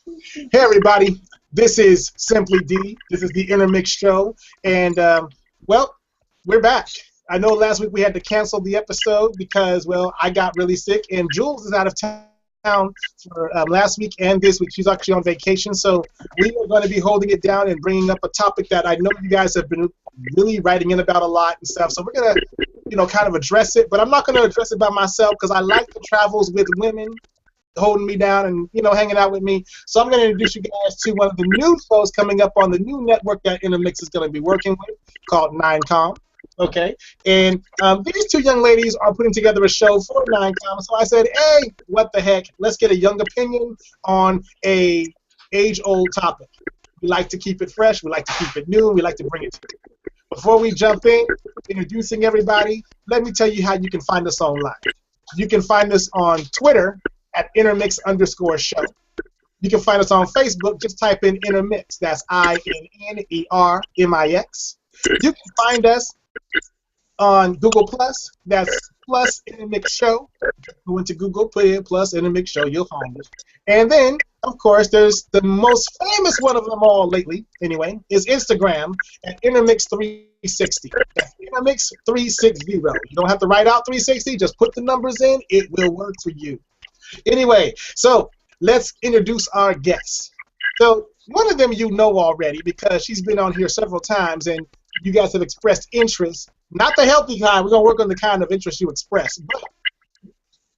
Hey everybody, this is Simply D. This is the Intermix show, and well, we're back. I know last week we had to cancel the episode because I got really sick, and Jules is out of town for last week and this week. She's actually on vacation, so we are going to be holding it down and bringing up a topic that I know you guys have been really writing in about a lot and stuff. So we're gonna, kind of address it, but I'm not going to address it by myself because I like the travels with women holding me down and hanging out with me. So I'm going to introduce you guys to one of the new shows coming up on the new network that INNERMIX is going to be working with, called 9Com. Okay, and these two young ladies are putting together a show for 9Com. So I said, hey, what the heck? Let's get a young opinion on a age-old topic. We like to keep it fresh. We like to keep it new. We like to bring it to you. Before we jump in, introducing everybody, let me tell you how you can find us online. You can find us on Twitter at INNERMIX_show. You can find us on Facebook. Just type in INNERMIX. That's INNERMIX. You can find us on Google Plus. That's plus INNERMIX show. Go into Google, put in plus INNERMIX show. You'll find us. And then, of course, there's the most famous one of them all lately, anyway, is Instagram at INNERMIX360. That's INNERMIX360. You don't have to write out 360. Just put the numbers in. It will work for you. Anyway, so let's introduce our guests. So one of them you know already because she's been on here several times and you guys have expressed interest. Not the healthy kind. We're going to work on the kind of interest you express. But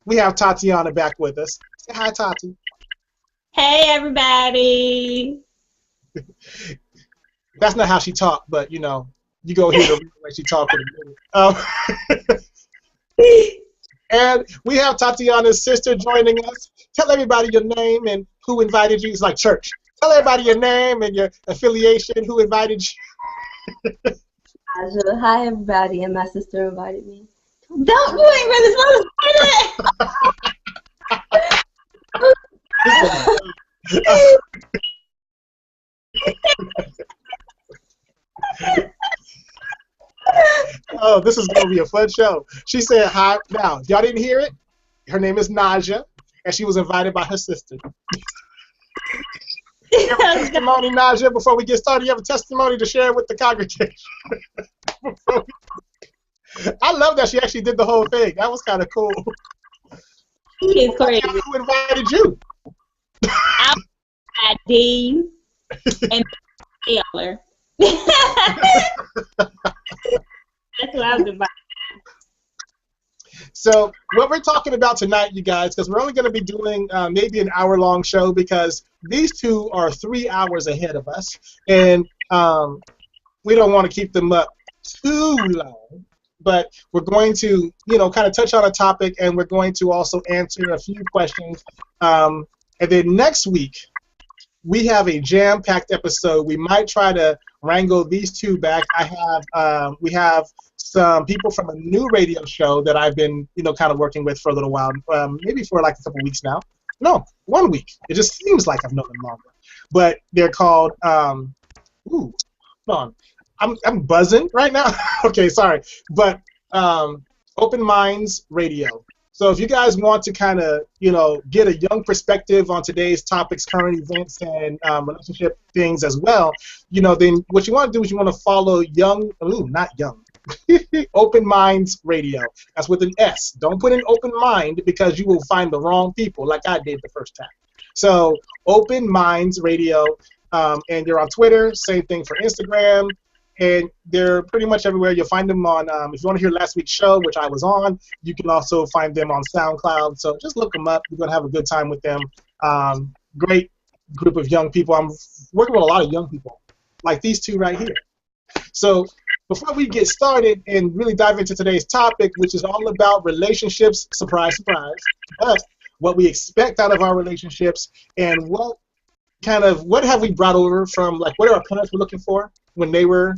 we have Tatiana back with us. Say hi, Tati. Hey, everybody. That's not how she talked, but, you go hear the way she talked in a minute. And we have Tatiana's sister joining us. Tell everybody your name and who invited you. It's like church. Tell everybody your name and your affiliation, who invited you. Hi, everybody, and my sister invited me. Don't you ain't really supposed to say that. Oh, this is going to be a fun show. She said hi. Now, y'all didn't hear it? Her name is Naja, and she was invited by her sister. You have a testimony, Naja, before we get started? You have a testimony to share with the congregation? I love that she actually did the whole thing. That was kind of cool. It's crazy. Who invited you? I had Dave and Taylor. That's what I was invited. So what we're talking about tonight, you guys, because we're only going to be doing maybe an hour-long show because these two are 3 hours ahead of us, and we don't want to keep them up too long. But we're going to, kind of touch on a topic, and we're going to also answer a few questions. And then next week, we have a jam-packed episode. We might try to wrangle these two back. We have some people from a new radio show that I've been, kind of working with for a little while, maybe for like a couple weeks now. No, 1 week. It just seems like I've known them longer. But they're called, hold on. I'm buzzing right now. Okay, sorry. But Open Minds Radio. So if you guys want to kind of, get a young perspective on today's topics, current events, and relationship things as well, then what you want to do is you want to follow Open Minds Radio. That's with an S. Don't put in Open Mind because you will find the wrong people like I did the first time. So Open Minds Radio, and they're on Twitter. Same thing for Instagram. And they're pretty much everywhere. You'll find them on, if you want to hear last week's show, which I was on, you can also find them on SoundCloud. So just look them up. You're going to have a good time with them. Great group of young people. I'm working with a lot of young people, like these two right here. So before we get started and really dive into today's topic, which is all about relationships, surprise, surprise, but what we expect out of our relationships and what have we brought over from, like, what our parents were looking for when they were,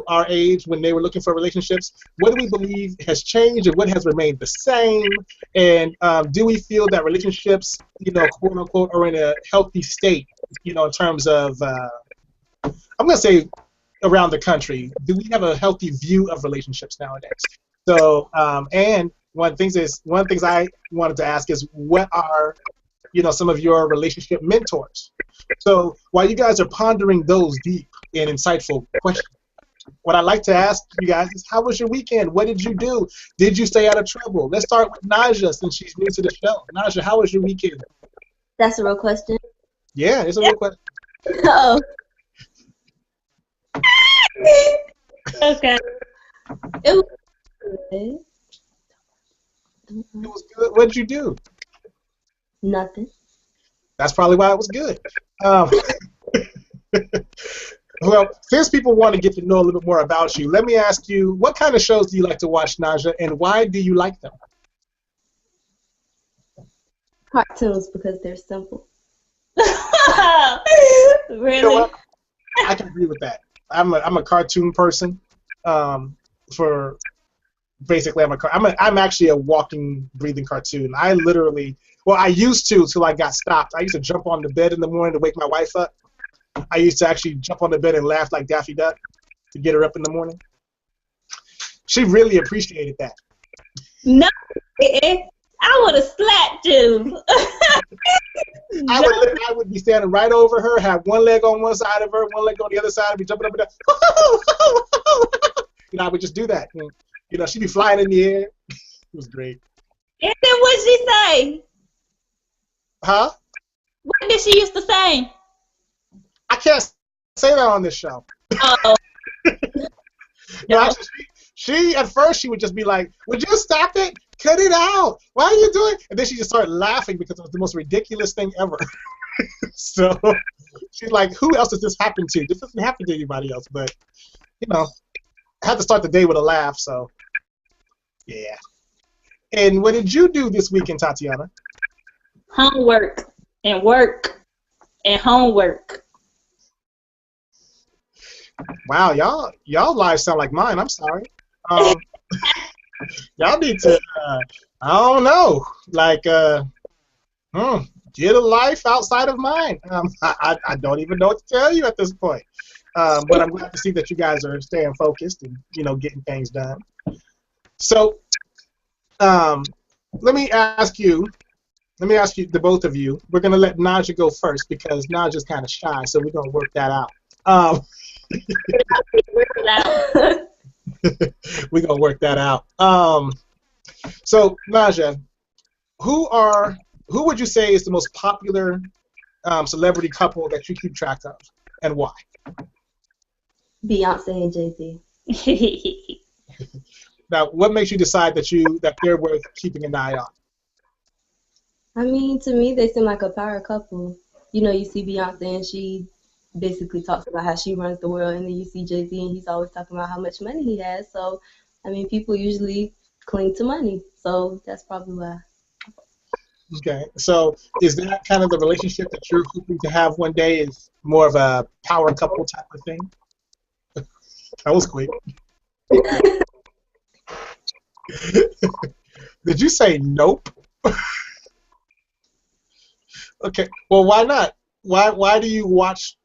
our age, when they were looking for relationships. What do we believe has changed and what has remained the same? And do we feel that relationships, quote unquote, are in a healthy state, in terms of, I'm going to say around the country, do we have a healthy view of relationships nowadays? So, and one of the things I wanted to ask is, what are some of your relationship mentors. So while you guys are pondering those deep and insightful questions, what I'd like to ask you guys is, how was your weekend? What did you do? Did you stay out of trouble? Let's start with Naja, since she's new to the show. Naja, how was your weekend? That's a real question. Yeah, it's a real question. Oh. Okay. It was good. It was good. What did you do? Nothing. That's probably why it was good. Well, since people want to get to know a little bit more about you, let me ask you, what kind of shows do you like to watch, Naja, and why do you like them? Cartoons, because they're simple. Really? You know what? I can agree with that. I'm a cartoon person. For basically, I'm actually a walking, breathing cartoon. I literally, well, I used to till I got stopped. I used to jump on the bed in the morning to wake my wife up. I used to actually jump on the bed and laugh like Daffy Duck to get her up in the morning. She really appreciated that. No, I would have slapped you. I would be standing right over her, have one leg on one side of her, one leg on the other side, and be jumping up and down. I would just do that. And, she'd be flying in the air. It was great. And then what'd she say? Huh? What did she used to say? I can't say that on this show. Oh. No, actually, she at first she would just be like, "Would you stop it? Cut it out! Why are you doing?" And then she just started laughing because it was the most ridiculous thing ever. So she's like, "Who else does this happen to? This doesn't happen to anybody else." But I had to start the day with a laugh. So yeah. And what did you do this weekend, Tatiana? Homework and work and homework. Wow, y'all lives sound like mine. I'm sorry. Y'all need to, I don't know, like, get a life outside of mine. I don't even know what to tell you at this point. But I'm glad to see that you guys are staying focused and, getting things done. So, let me ask you, the both of you, we're going to let Naja go first because Naja's kind of shy, so we're going to work that out. We're gonna work that out. So Naja, who would you say is the most popular celebrity couple that you keep track of, and why? Beyonce and Jay-Z. Now, what makes you decide that they're worth keeping an eye on? I mean, to me, they seem like a power couple. You see Beyonce and she basically talks about how she runs the world, and then you see Jay-Z and he's always talking about how much money he has. So, I mean, people usually cling to money. So that's probably why. Okay, so is that kind of the relationship that you're hoping to have one day? Is more of a power couple type of thing? That was quick. Did you say nope? Okay, well, why not? Why do you watch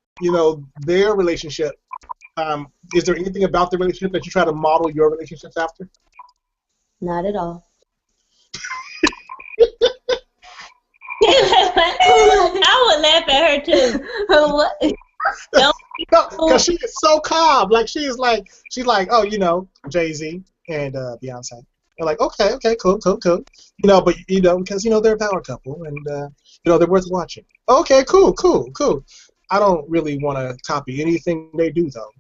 their relationship? Is there anything about the relationship that you try to model your relationships after? Not at all. I would laugh at her too. What? No, because she is so calm. Like she's like, oh, Jay-Z and Beyonce. They're like, okay, cool. But because they're a power couple and they're worth watching. Okay, cool. I don't really want to copy anything they do, though.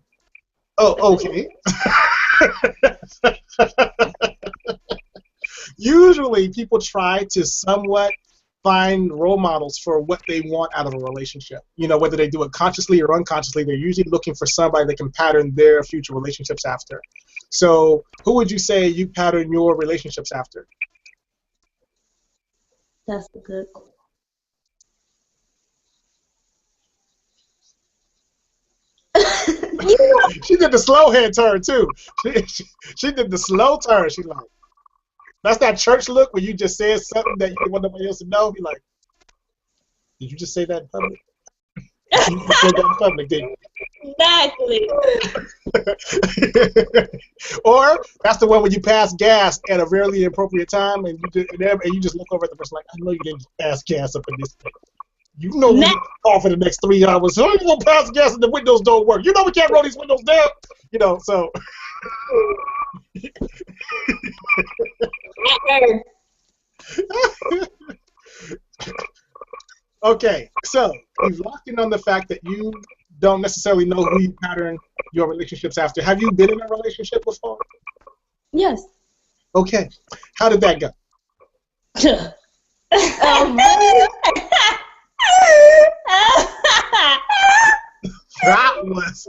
Oh, okay. Usually, people try to somewhat find role models for what they want out of a relationship. Whether they do it consciously or unconsciously, they're usually looking for somebody that can pattern their future relationships after. So, who would you say you pattern your relationships after? That's good. She did the slow head turn too. She did the slow turn. She like, that's that church look where you just said something that you didn't want nobody else to know. Be like, did you just say that in public? You said that in public, didn't you? Exactly. Or that's the one when you pass gas at a really appropriate time, and you just look over at the person like, I know you didn't pass gas up in this thing. You know we need to call for the next 3 hours. How are you gonna pass gas and the windows don't work? You know we can't roll these windows down. You know, so. Okay, so you've locked in on the fact that you don't necessarily know who you pattern your relationships after. Have you been in a relationship before? Yes. Okay. How did that go? That was.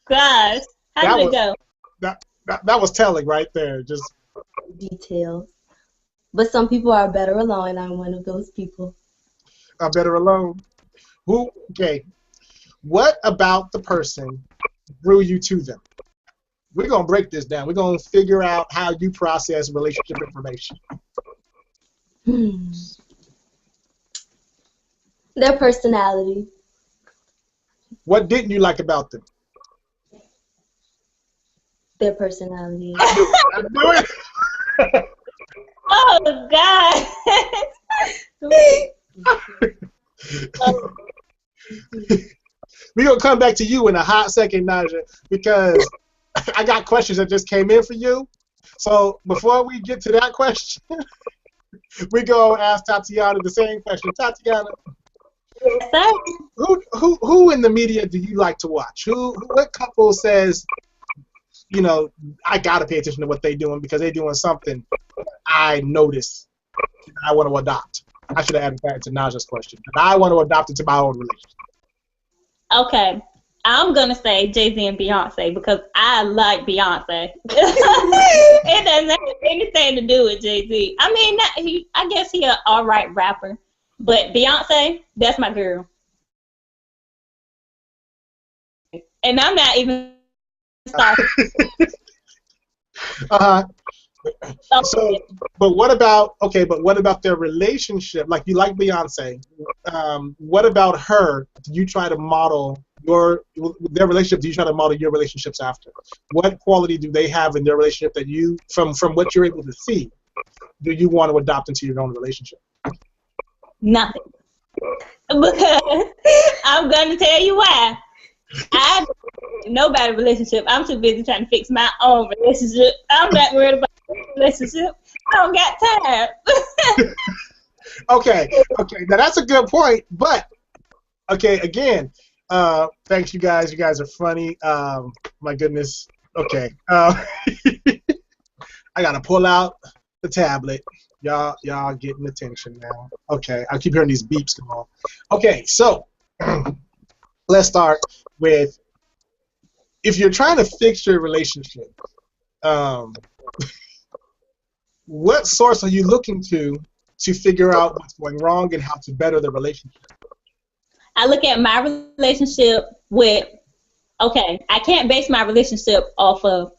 Gosh, how did it go? That was telling right there. Just details. But some people are better alone, and I'm one of those people. Are better alone. Okay. What about the person drew you to them? We're gonna break this down. We're gonna figure out how you process relationship information. Their personality. What didn't you like about them? Their personality. I knew it. Oh God. We're going to come back to you in a hot second, Naja, because I got questions that just came in for you. So before we get to that question, we go ask Tatiana the same question. Tatiana, who in the media do you like to watch? What couple says, you know, I got to pay attention to what they're doing because they're doing something I notice and I want to adopt? I should have added that to Naja's question. And I want to adopt it to my own relationship. Okay, I'm gonna say Jay-Z and Beyonce because I like Beyonce. It doesn't have anything to do with Jay-Z. I mean, I guess he an alright rapper, but Beyonce, that's my girl. And I'm not even starting. So, but what about their relationship? Like, you like Beyonce. What about her? Do you try to model their relationship? Do you try to model your relationships after? What quality do they have in their relationship that you, from what you're able to see, do you want to adopt into your own relationship? Nothing. Because I'm gonna tell you why. I don't have nobody relationship. I'm too busy trying to fix my own relationship. I'm not worried about relationship. I don't got time. Okay. Now that's a good point. But okay, again, thanks you guys. You guys are funny. My goodness. Okay. I gotta pull out the tablet. Y'all getting attention now. Okay. I keep hearing these beeps come on. Okay, so let's start with, if you're trying to fix your relationship, what source are you looking to figure out what's going wrong and how to better the relationship? I look at my relationship with, okay, I can't base my relationship off of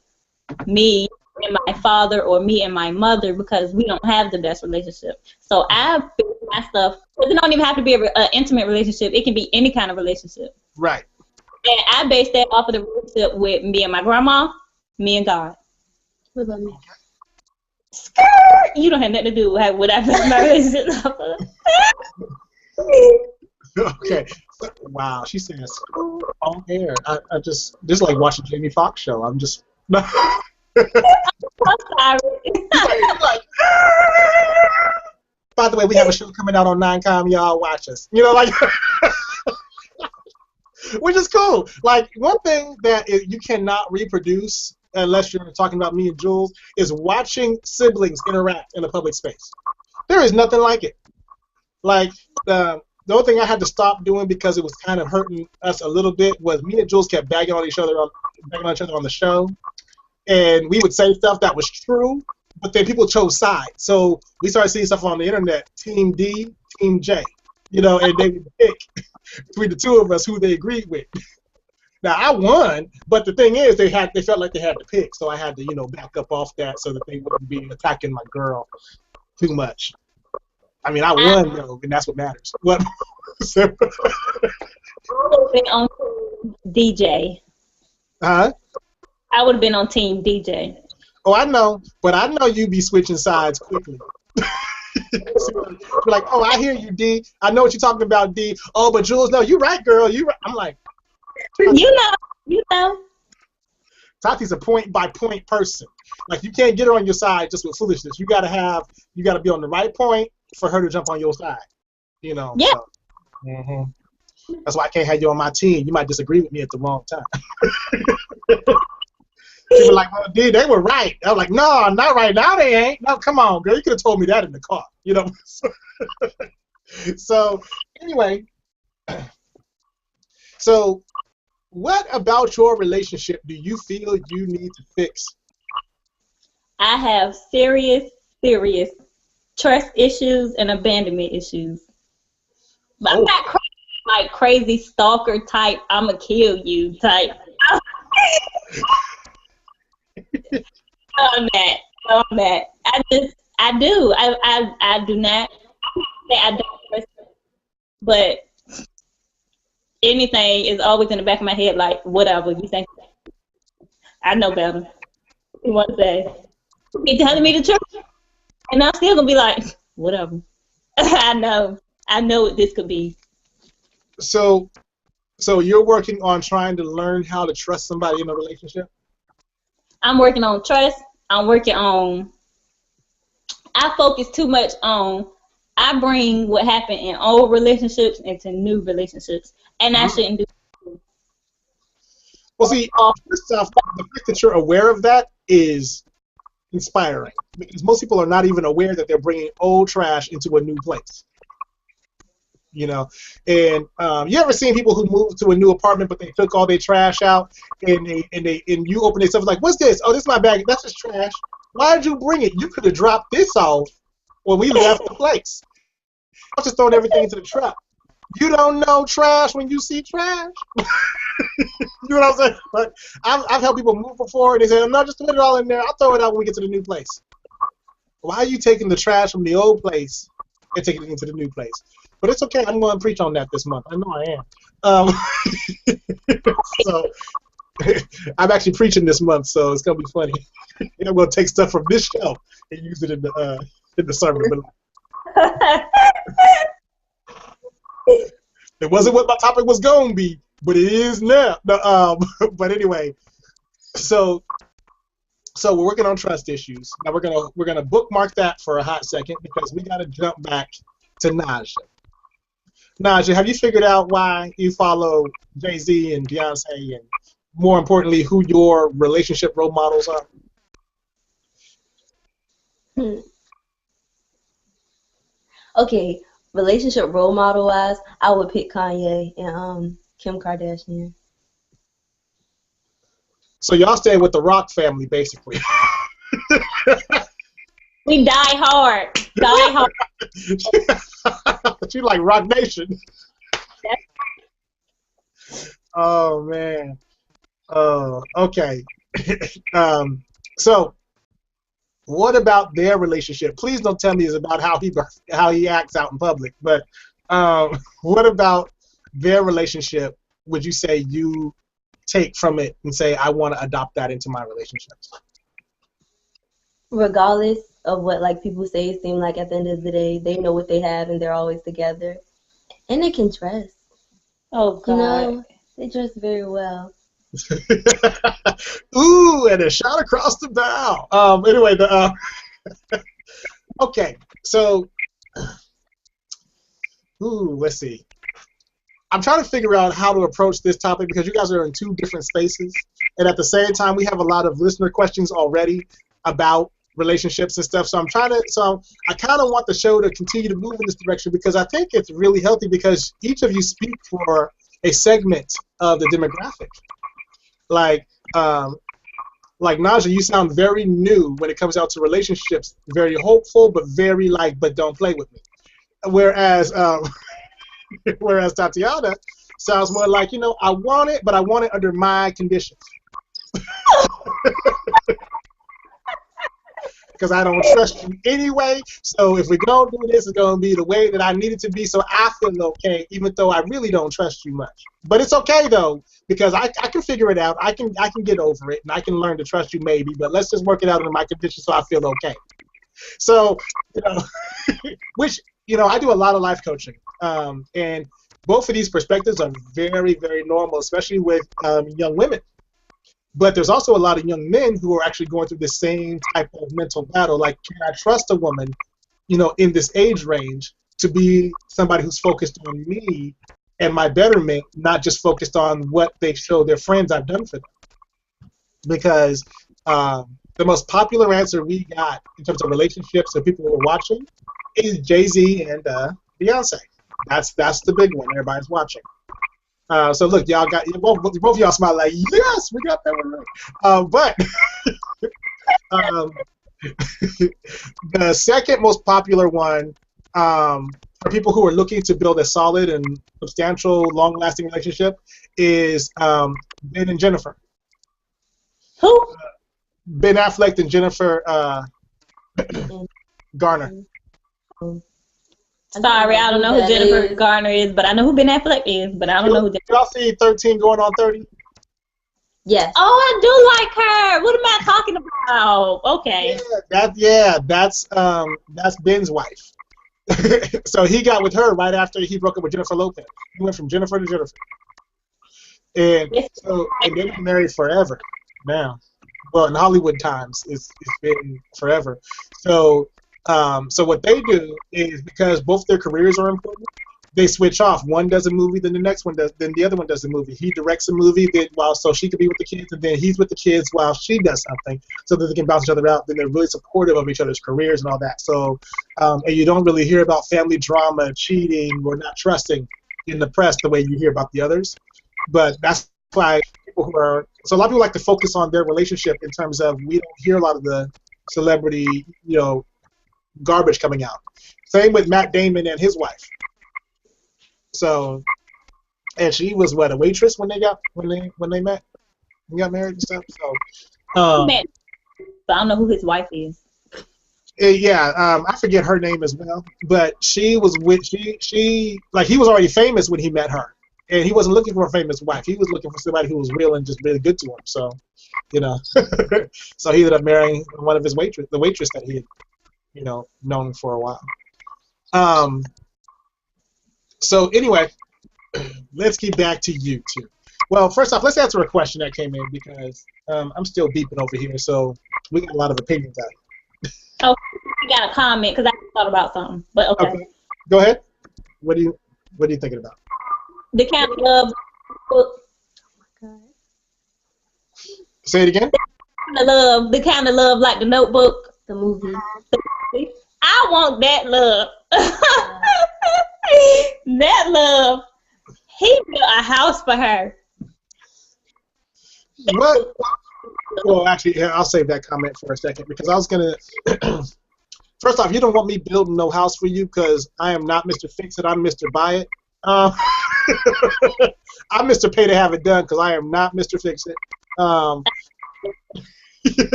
me and my father or me and my mother because we don't have the best relationship. So I base my stuff, because it don't even have to be an intimate relationship. It can be any kind of relationship. Right. And I base that off of the relationship with me and my grandma, me and God. What about me? You don't have nothing to do with what I base my relationship off of. Okay. Wow, she says on air. I just like watching Jamie Foxx show. I'm just. I'm sorry. Like, by the way, we have a show coming out on 9Com. Y'all watch us. You know, like. Which is cool. Like, one thing that you cannot reproduce unless you're talking about me and Jules is watching siblings interact in a public space. There is nothing like it. Like, the only thing I had to stop doing because it was kind of hurting us a little bit was me and Jules kept bagging on each other on the show, and we would say stuff that was true, but then people chose sides. So we started seeing stuff on the internet, Team D, Team J, you know, and they would pick between the two of us who they agreed with. Now I won, but the thing is, they felt like they had to pick, so I had to, back up off that so that they wouldn't be attacking my girl too much. I mean, I won though, and that's what matters. But would have been on DJ. Huh? I would have been on team DJ. Oh, I know, but I know you be switching sides quickly. You're like, oh, I hear you, D. I know what you're talking about, D. Oh, but Jules, no, you're right, girl. You right. I'm like, You know. Tati's a point-by-point person. Like, you can't get her on your side just with foolishness. You gotta be on the right point for her to jump on your side. You know. Yeah. So, that's why I can't have you on my team. You might disagree with me at the wrong time. People were like, well, D, they were right. I was like, no, not right now. They ain't. No, come on, girl. You could have told me that in the car. You know. So anyway, so what about your relationship do you feel you need to fix? I have serious trust issues and abandonment issues. But I'm not like crazy stalker type, I'ma kill you type. I'm that. I do not say I don't trust them. But anything is always in the back of my head, like, whatever, you think I know better. You want to say, you're telling me the truth? And I'm still going to be like, whatever. I know what this could be. So you're working on trying to learn how to trust somebody in a relationship? I'm working on trust. I focus too much on, I bring what happened in old relationships into new relationships. And I shouldn't do that. Well, see, first off, the fact that you're aware of that is inspiring. Because most people are not even aware that they're bringing old trash into a new place. You know, and you ever seen people who moved to a new apartment but they took all their trash out and you open it stuff like, what's this? Oh, this is my bag. That's just trash. Why did you bring it? You could have dropped this off when we left the place. I was just throwing everything into the truck. You don't know trash when you see trash. You know what I'm saying? But I've helped people move before and they say, no, just put it all in there. I'll throw it out when we get to the new place. Why are you taking the trash from the old place and taking it into the new place? But it's okay. I'm going to preach on that this month. I know I am. So I'm actually preaching this month, so it's going to be funny. I'm going to take stuff from this show and use it in the sermon. It wasn't what my topic was going to be, but it is now. But anyway, so we're working on trust issues. Now we're gonna bookmark that for a hot second because we got to jump back to Naja. Naja, have you figured out why you follow Jay-Z and Beyonce, and more importantly, who your relationship role models are? Okay, relationship role model wise, I would pick Kanye and Kim Kardashian. So y'all stay with the Rock family, basically. We die hard. Die hard. She like Rock Nation. Oh man. Okay. So, what about their relationship? Please don't tell me it's about how he acts out in public. But what about their relationship? Would you say you take from it and say, I want to adopt that into my relationships? Regardless of what like people say, it seems like at the end of the day, they know what they have and they're always together, and they can dress. Oh God. You know, they dress very well. Ooh, and a shot across the bow. Anyway, okay, so let's see. I'm trying to figure out how to approach this topic because you guys are in two different spaces, and at the same time, we have a lot of listener questions already about relationships and stuff. So I kind of want the show to continue to move in this direction because I think it's really healthy because each of you speak for a segment of the demographic. Like Naja, you sound very new when it comes out to relationships. Very hopeful, but very but don't play with me. Whereas Tatiana sounds more like, I want it, but I want it under my conditions. because I don't trust you anyway. So if we're going to do this, it's going to be the way that I need it to be so I feel okay, even though I really don't trust you much. But it's okay, though, because I can figure it out. I can get over it, and I can learn to trust you maybe, but let's just work it out under my conditions so I feel okay. So, which, I do a lot of life coaching, and both of these perspectives are very, very normal, especially with young women. But there's also a lot of young men who are actually going through the same type of mental battle. Like, can I trust a woman, in this age range to be somebody who's focused on me and my betterment, not just focused on what they show their friends I've done for them? Because the most popular answer we got in terms of relationships and people who are watching is Jay-Z and Beyonce. That's the big one. Everybody's watching. So look, y'all got both of y'all smile like, yes, we got that one right. But the second most popular one for people who are looking to build a solid and substantial, long-lasting relationship is Ben and Jennifer. Who? Ben Affleck and Jennifer Garner. Sorry, I don't know who Jennifer Garner is, but I know who Ben Affleck is, but I don't know who Jennifer. Y'all see 13 going on 30? Yes. Oh, I do like her. What am I talking about? Okay. That's Ben's wife. So he got with her right after he broke up with Jennifer Lopez. He went from Jennifer to Jennifer. And they've been married forever now. Well, in Hollywood times, it's been forever. So what they do is, because both their careers are important, they switch off. One does a movie, then the next one does, then the other one does a movie. He directs a movie, so she could be with the kids, and then he's with the kids while she does something, so that they can bounce each other out. Then they're really supportive of each other's careers and all that. So, and you don't really hear about family drama, cheating, or not trusting in the press the way you hear about the others. But that's why people so a lot of people like to focus on their relationship in terms of, we don't hear a lot of the celebrity, garbage coming out. Same with Matt Damon and his wife. So, and she was a waitress when they met, and got married and stuff. So, but I don't know who his wife is. I forget her name as well. But she was he was already famous when he met her, and he wasn't looking for a famous wife. He was looking for somebody who was real and just really good to him. So, so he ended up marrying one of the waitress that he had, known for a while. So anyway, let's get back to you two. Well, first off, let's answer a question that came in, because I'm still beeping over here, so we got a lot of opinions out here. Oh, you got a comment, because I thought about something, but okay. Go ahead. What are you thinking about? The Count of Love book. Oh my God. Say it again. The Count of Love, like the Notebook. The movie. I want that love. That love. He built a house for her. What? Well, actually, I'll save that comment for a second, because I was gonna. First off, you don't want me building no house for you, because I am not Mr. Fix It. I'm Mr. Buy It. I'm Mr. Pay to Have It Done, because I am not Mr. Fix It.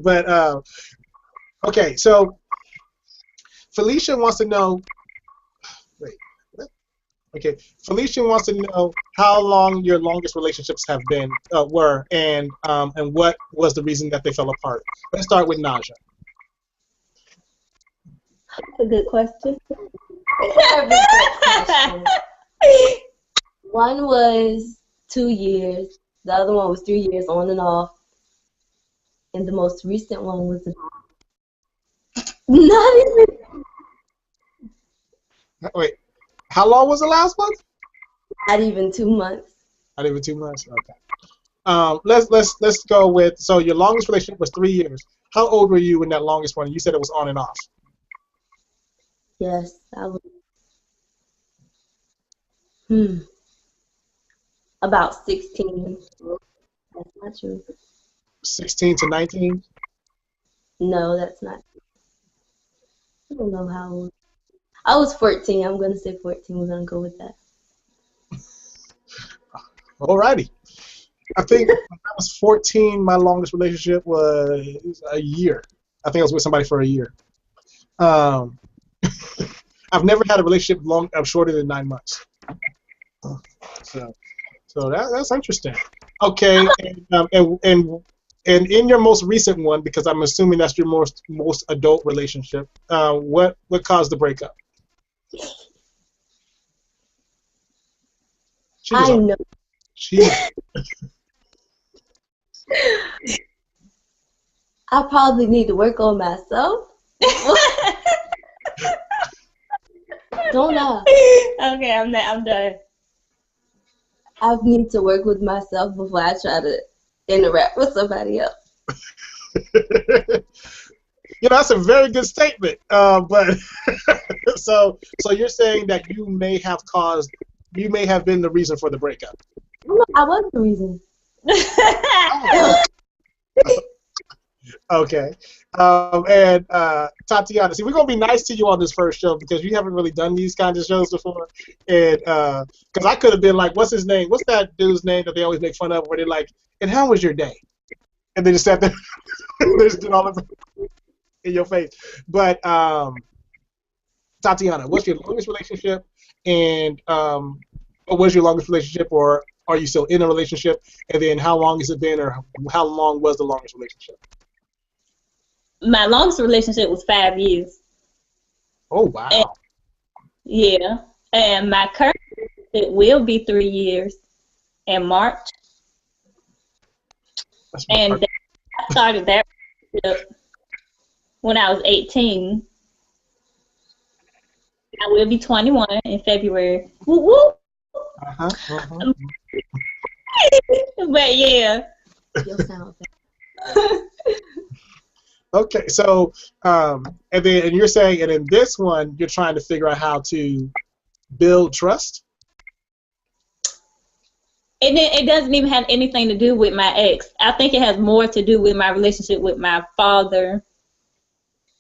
But okay, so Felicia wants to know. Wait. Okay, Felicia wants to know how long your longest relationships were, and what was the reason that they fell apart. Let's start with Naja. That's a good question. One was 2 years. The other one was 3 years on and off. And the most recent one was not even. Wait, how long was the last one? Not even 2 months. Not even 2 months. Okay. Let's go with, so your longest relationship was 3 years. How old were you in that longest one? You said it was on and off. Yes, I was. About 16. That's not true. 16 to 19? No, that's not true. I don't know how old. I was 14. I'm going to say 14. We're going to go with that. Alrighty. I think when I was 14, my longest relationship was a year. I think I was with somebody for a year. Um, I've never had a relationship shorter than 9 months. So that's interesting. Okay, and in your most recent one, because I'm assuming that's your most adult relationship, what caused the breakup? I know. I probably need to work on myself. Don't lie. Okay, I'm done. I need to work with myself before I try to interact with somebody else. That's a very good statement. But so you're saying that you may have been the reason for the breakup. No, I was the reason. Okay. And Tatiana, see, we're gonna be nice to you on this first show because you haven't really done these kinds of shows before, and because I could have been like, what's his name? What's that dude's name that they always make fun of? Where they're like, and how was your day? And they just sat there, they just did all of it in your face. But Tatiana, what's your longest relationship? And what was your longest relationship, or are you still in a relationship? And then how long has it been, or how long was the longest relationship? My longest relationship was 5 years. Oh, wow. And, yeah. And my current relationship will be 3 years in March. And I started that relationship when I was 18. I will be 21 in February. Woo woo. But yeah. Okay, so and you're saying, and in this one, you're trying to figure out how to build trust. It doesn't even have anything to do with my ex. I think it has more to do with my relationship with my father,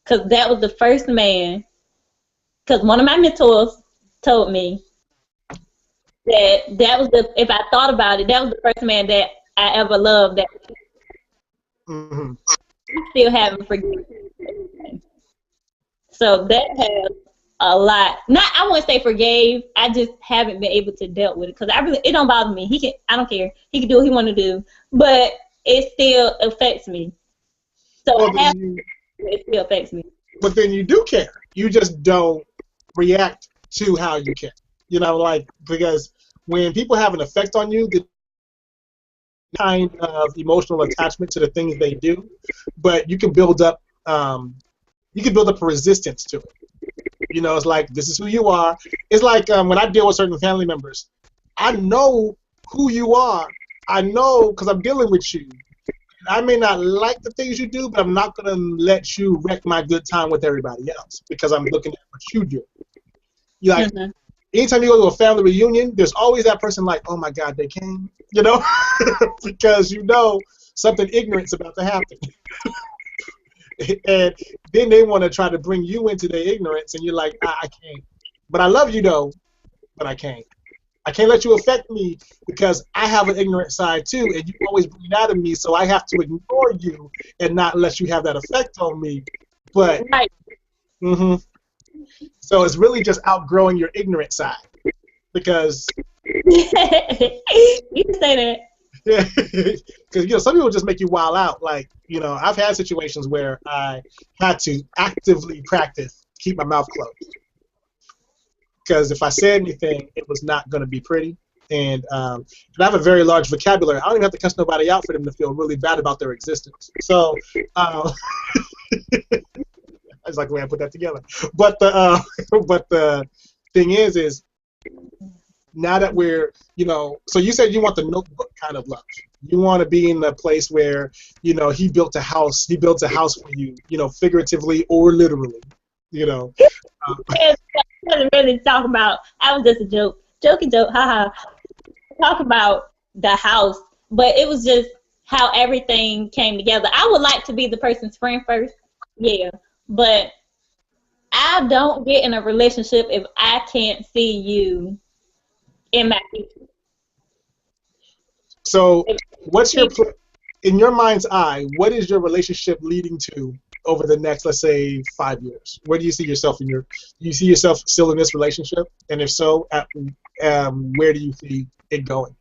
because that was the first man. Because one of my mentors told me that was if I thought about it, that was the first man that I ever loved. That Mm-hmm. I still haven't forgiven. So that has a lot. I won't say forgave. I just haven't been able to deal with it because it don't bother me. I don't care. He can do what he want to do, but it still affects me. So it still affects me. But then you do care. You just don't react to how you care. Because when people have an effect on you, the kind of emotional attachment to the things they do, but you can build up a resistance to it. It's like, this is who you are. It's like when I deal with certain family members, I know who you are. I know because I'm dealing with you. I may not like the things you do, but I'm not going to let you wreck my good time with everybody else because I'm looking at what you do. Anytime you go to a family reunion, there's always that person like, oh my God, they came, because something ignorant's about to happen. And then they want to try to bring you into their ignorance, and you're like, I can't. But I love you though, but I can't. I can't let you affect me because I have an ignorant side too, and you always bring it out of me, so I have to ignore you and not let you have that effect on me. But right. So it's really just outgrowing your ignorant side, because you can say that. Yeah, because some people just make you wild out. Like, I've had situations where I had to actively practice keep my mouth closed, because if I said anything, it was not going to be pretty. And I have a very large vocabulary. I don't even have to cuss nobody out for them to feel really bad about their existence. So I just like the way I put that together. But the thing is now that we're, so you said you want the Notebook kind of love. You want to be in a place where, he built a house for you, figuratively or literally, It wasn't really talk about, I was just a joke, haha. Talk about the house, but it was just how everything came together. I would like to be the person's friend first, yeah, but I don't get in a relationship if I can't see you in my future. So, in your mind's eye, what is your relationship leading to over the next, let's say, 5 years? Where do you see yourself do you see yourself still in this relationship? And if so, where do you see it going?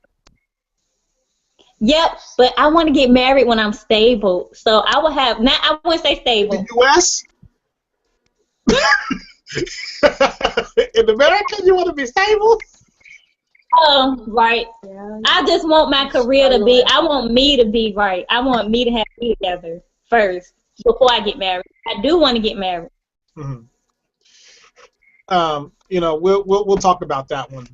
Yep, but I want to get married when I'm stable. So I will have, not, I wouldn't say stable. The U.S.? In America, you want to be stable? Right. Yeah. I just want my career to be, I want me to be right. I want me to have me together first before I get married. I do want to get married. Mm-hmm. You know, we'll talk about that one.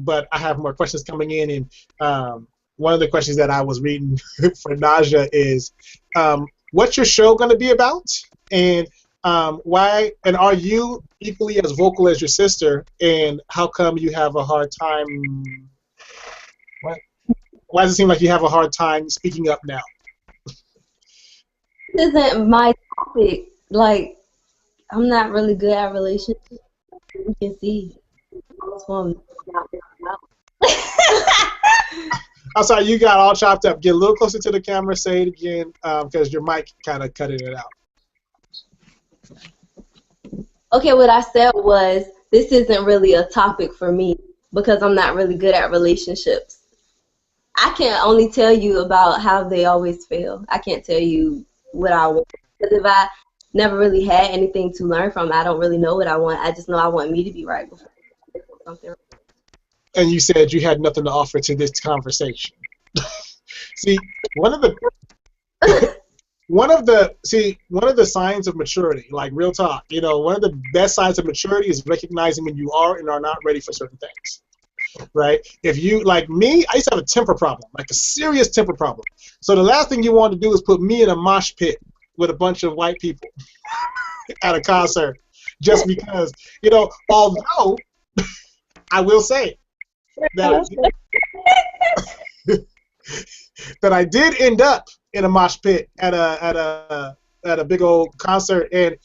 But I have more questions coming in, and one of the questions that I was reading for Naja is, what's your show going to be about, and why? And are you equally as vocal as your sister? And how come you have a hard time? What? Why does it seem like you have a hard time speaking up now? This isn't my topic. Like, I'm not really good at relationships. You can see. I'm sorry, you got all chopped up. Get a little closer to the camera. Say it again, because your mic kind of cutting it out. Okay, what I said was, this isn't really a topic for me because I'm not really good at relationships. I can only tell you about how they always fail. I can't tell you what I want. Because if I never really had anything to learn from, I don't really know what I want. I just know I want me to be right before something. And you said you had nothing to offer to this conversation. See, one of the signs of maturity, like real talk, you know, one of the best signs of maturity is recognizing when you are and are not ready for certain things. Right? If you, like me, I used to have a temper problem, like a serious temper problem. So the last thing you want to do is put me in a mosh pit with a bunch of white people at a concert, just because, you know, although I will say that that I did end up in a mosh pit at a big old concert, and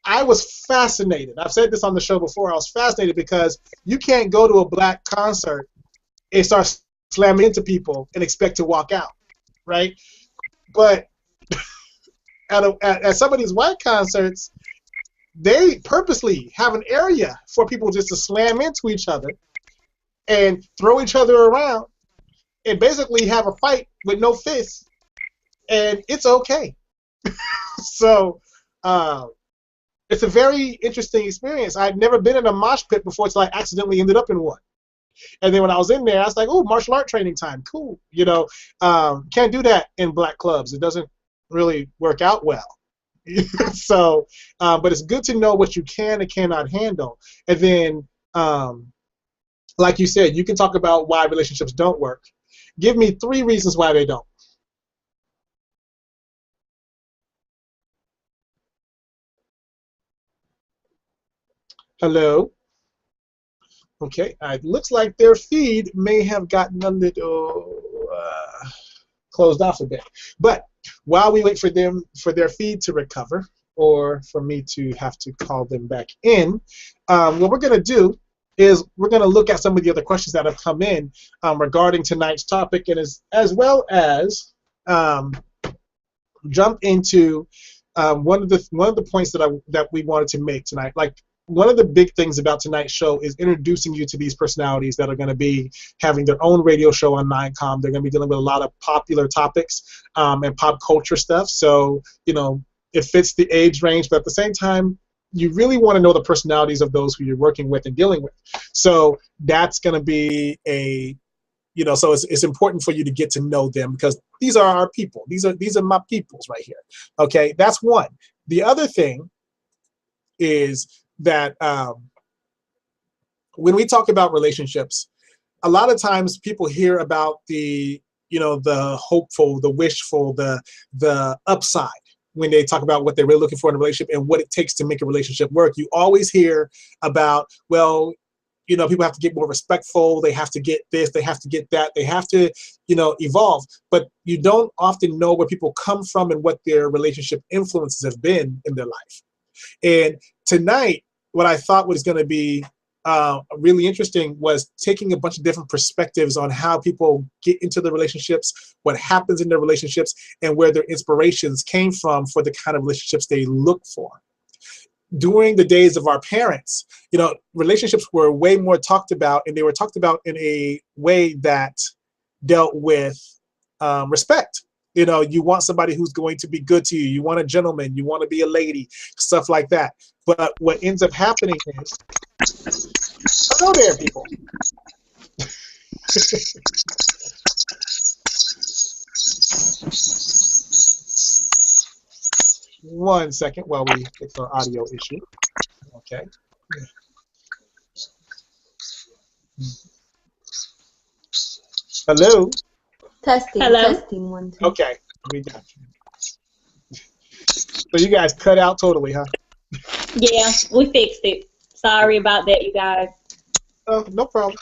I was fascinated. I've said this on the show before. I was fascinated because you can't go to a black concert and start slamming into people and expect to walk out, right? But at some of these white concerts, they purposely have an area for people just to slam into each other and throw each other around and basically have a fight with no fists, and it's okay. So it's a very interesting experience. I'd never been in a mosh pit before until I accidentally ended up in one. And then when I was in there, I was like, oh, martial art training time, cool. You know, can't do that in black clubs. It doesn't really work out well. So, but it's good to know what you can and cannot handle. And then, like you said, you can talk about why relationships don't work. Give me 3 reasons why they don't. Hello? Okay, it looks like their feed may have gotten a little closed off a bit. But while we wait for their feed to recover, or for me to have to call them back in, what we're going to do is we're going to look at some of the other questions that have come in regarding tonight's topic, and as well as jump into one of the points that we wanted to make tonight. Like, one of the big things about tonight's show is introducing you to these personalities that are going to be having their own radio show on 9Com. They're going to be dealing with a lot of popular topics and pop culture stuff. So, you know, it fits the age range, but at the same time, you really want to know the personalities of those who you're working with and dealing with. So that's going to be so it's important for you to get to know them, because these are our people. These are my peoples right here. Okay, that's one. The other thing is that when we talk about relationships, a lot of times people hear about the hopeful, the wishful, the upside when they talk about what they're really looking for in a relationship and what it takes to make a relationship work. You always hear about, well, you know, people have to get more respectful, they have to get this, they have to get that, they have to, evolve. But you don't often know where people come from and what their relationship influences have been in their life. And tonight, what I thought was going to be really interesting was taking a bunch of different perspectives on how people get into the relationships, what happens in their relationships, and where their inspirations came from for the kind of relationships they look for. During the days of our parents, you know, relationships were way more talked about, and they were talked about in a way that dealt with respect. You know, you want somebody who's going to be good to you. You want a gentleman. You want to be a lady, stuff like that. But what ends up happening is, hello there, people. One second while we fix our audio issue. Okay. Hello. Testing. Hello? Testing. 1, 2. Okay. We got you. So you guys cut out totally, huh? Yeah, we fixed it. Sorry about that, you guys. Oh, no problem.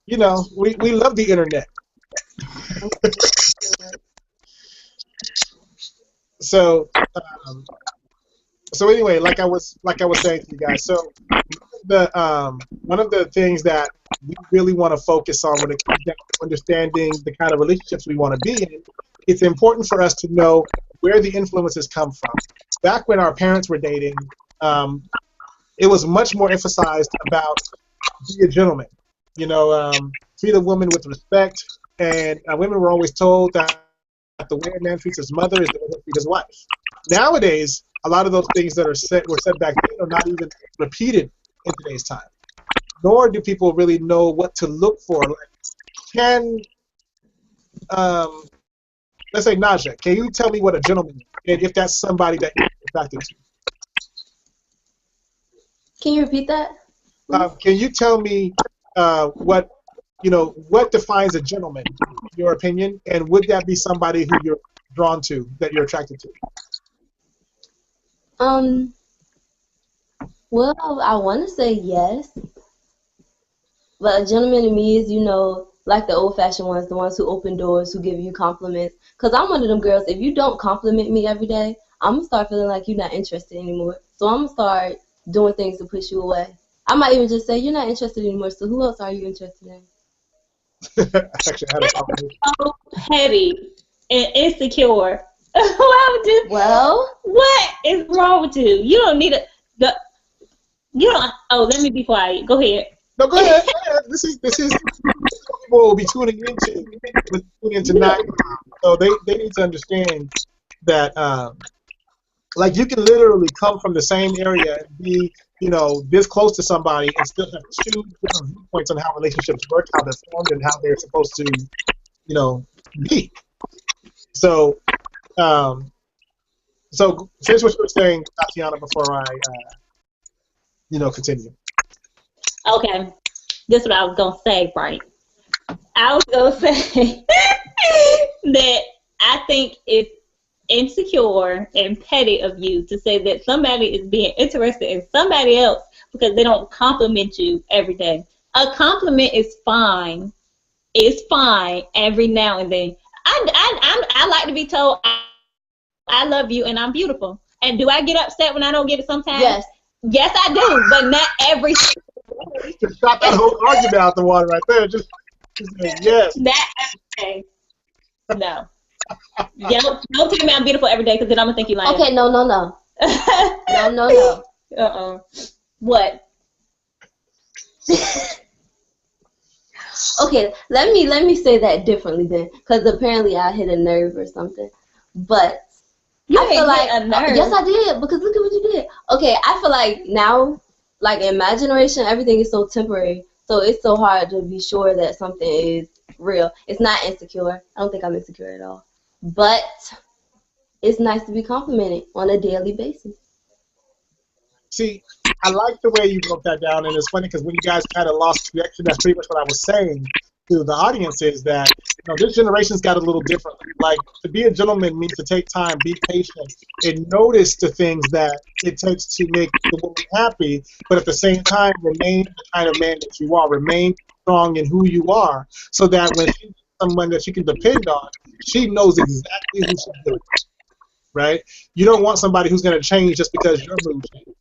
You know, we love the internet. So anyway, like I was saying to you guys, so one of the things that we really want to focus on when it comes down to understanding the kind of relationships we want to be in, it's important for us to know where the influences come from. Back when our parents were dating, it was much more emphasized about be a gentleman, you know, treat a woman with respect, and women were always told that the way a man treats his mother is the way he treats his wife. Nowadays, a lot of those things that were said back then are not even repeated in today's time. Nor do people really know what to look for. Like, can, let's say Naja, can you tell me what a gentleman is, and if that's somebody that you're attracted to? Can you repeat that? Can you tell me what defines a gentleman, in your opinion, and would that be somebody who you're drawn to, that you're attracted to? Well, I want to say yes, but a gentleman to me is, you know, like the old-fashioned ones, the ones who open doors, who give you compliments. Because I'm one of them girls, if you don't compliment me every day, I'm going to start feeling like you're not interested anymore. So I'm going to start doing things to push you away. I might even just say, you're not interested anymore, so who else are you interested in? Actually, I had a conversation. So petty and insecure. Why would you? Well, What is wrong with you? You don't need you don't. Oh, let me be quiet. Go ahead. No, go ahead. This is people will be tuning in tonight. So they need to understand that like you can literally come from the same area and be, you know, this close to somebody and still have two different viewpoints on how relationships work, how they're formed, and how they're supposed to, you know, be. So so finish what you were saying, Tatiana, before I continue. Okay, this is what I was gonna say, right? I was gonna say that I think it's insecure and petty of you to say that somebody is being interested in somebody else because they don't compliment you every day. A compliment is fine. It's fine every now and then. I like to be told I love you and I'm beautiful. And do I get upset when I don't get it sometimes? yes. Yes, I do, but not every. Just shot that whole argument out the water right there. Just say yes. That every day. No. Yeah, don't tell me I'm beautiful every day because then I'm gonna think you lying. Okay, no. No. What? Okay, let me say that differently then, because apparently I hit a nerve or something. But You I feel like a nerve. yes, I did, because look at what you did. Okay, I feel like now, like in my generation, everything is so temporary, so it's so hard to be sure that something is real. It's not insecure. I don't think I'm insecure at all, but it's nice to be complimented on a daily basis. See, I like the way you broke that down, and it's funny because when you guys kind of lost connection, that's pretty much what I was saying to the audience is that, you know, this generation's got a little different. Like, to be a gentleman means to take time, be patient, and notice the things that it takes to make the woman happy, but at the same time, remain the kind of man that you are. Remain strong in who you are, so that when she's someone that she can depend on, she knows exactly who she's with, right? You don't want somebody who's going to change just because your mood changes.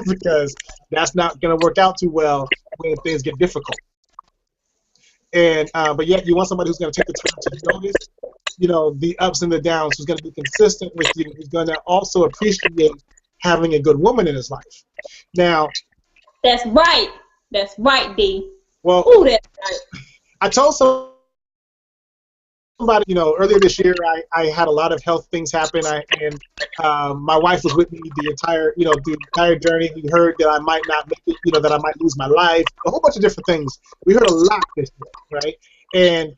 because that's not going to work out too well when things get difficult. And but yet you want somebody who's going to take the time to notice, the ups and the downs, who's going to be consistent with you, who's going to also appreciate having a good woman in his life. Now, that's right. That's right, D. Well, ooh, that's right. I told somebody, earlier this year, I had a lot of health things happen, and my wife was with me the entire journey. We heard that I might not make it, that I might lose my life, a whole bunch of different things. We heard a lot this year, right? And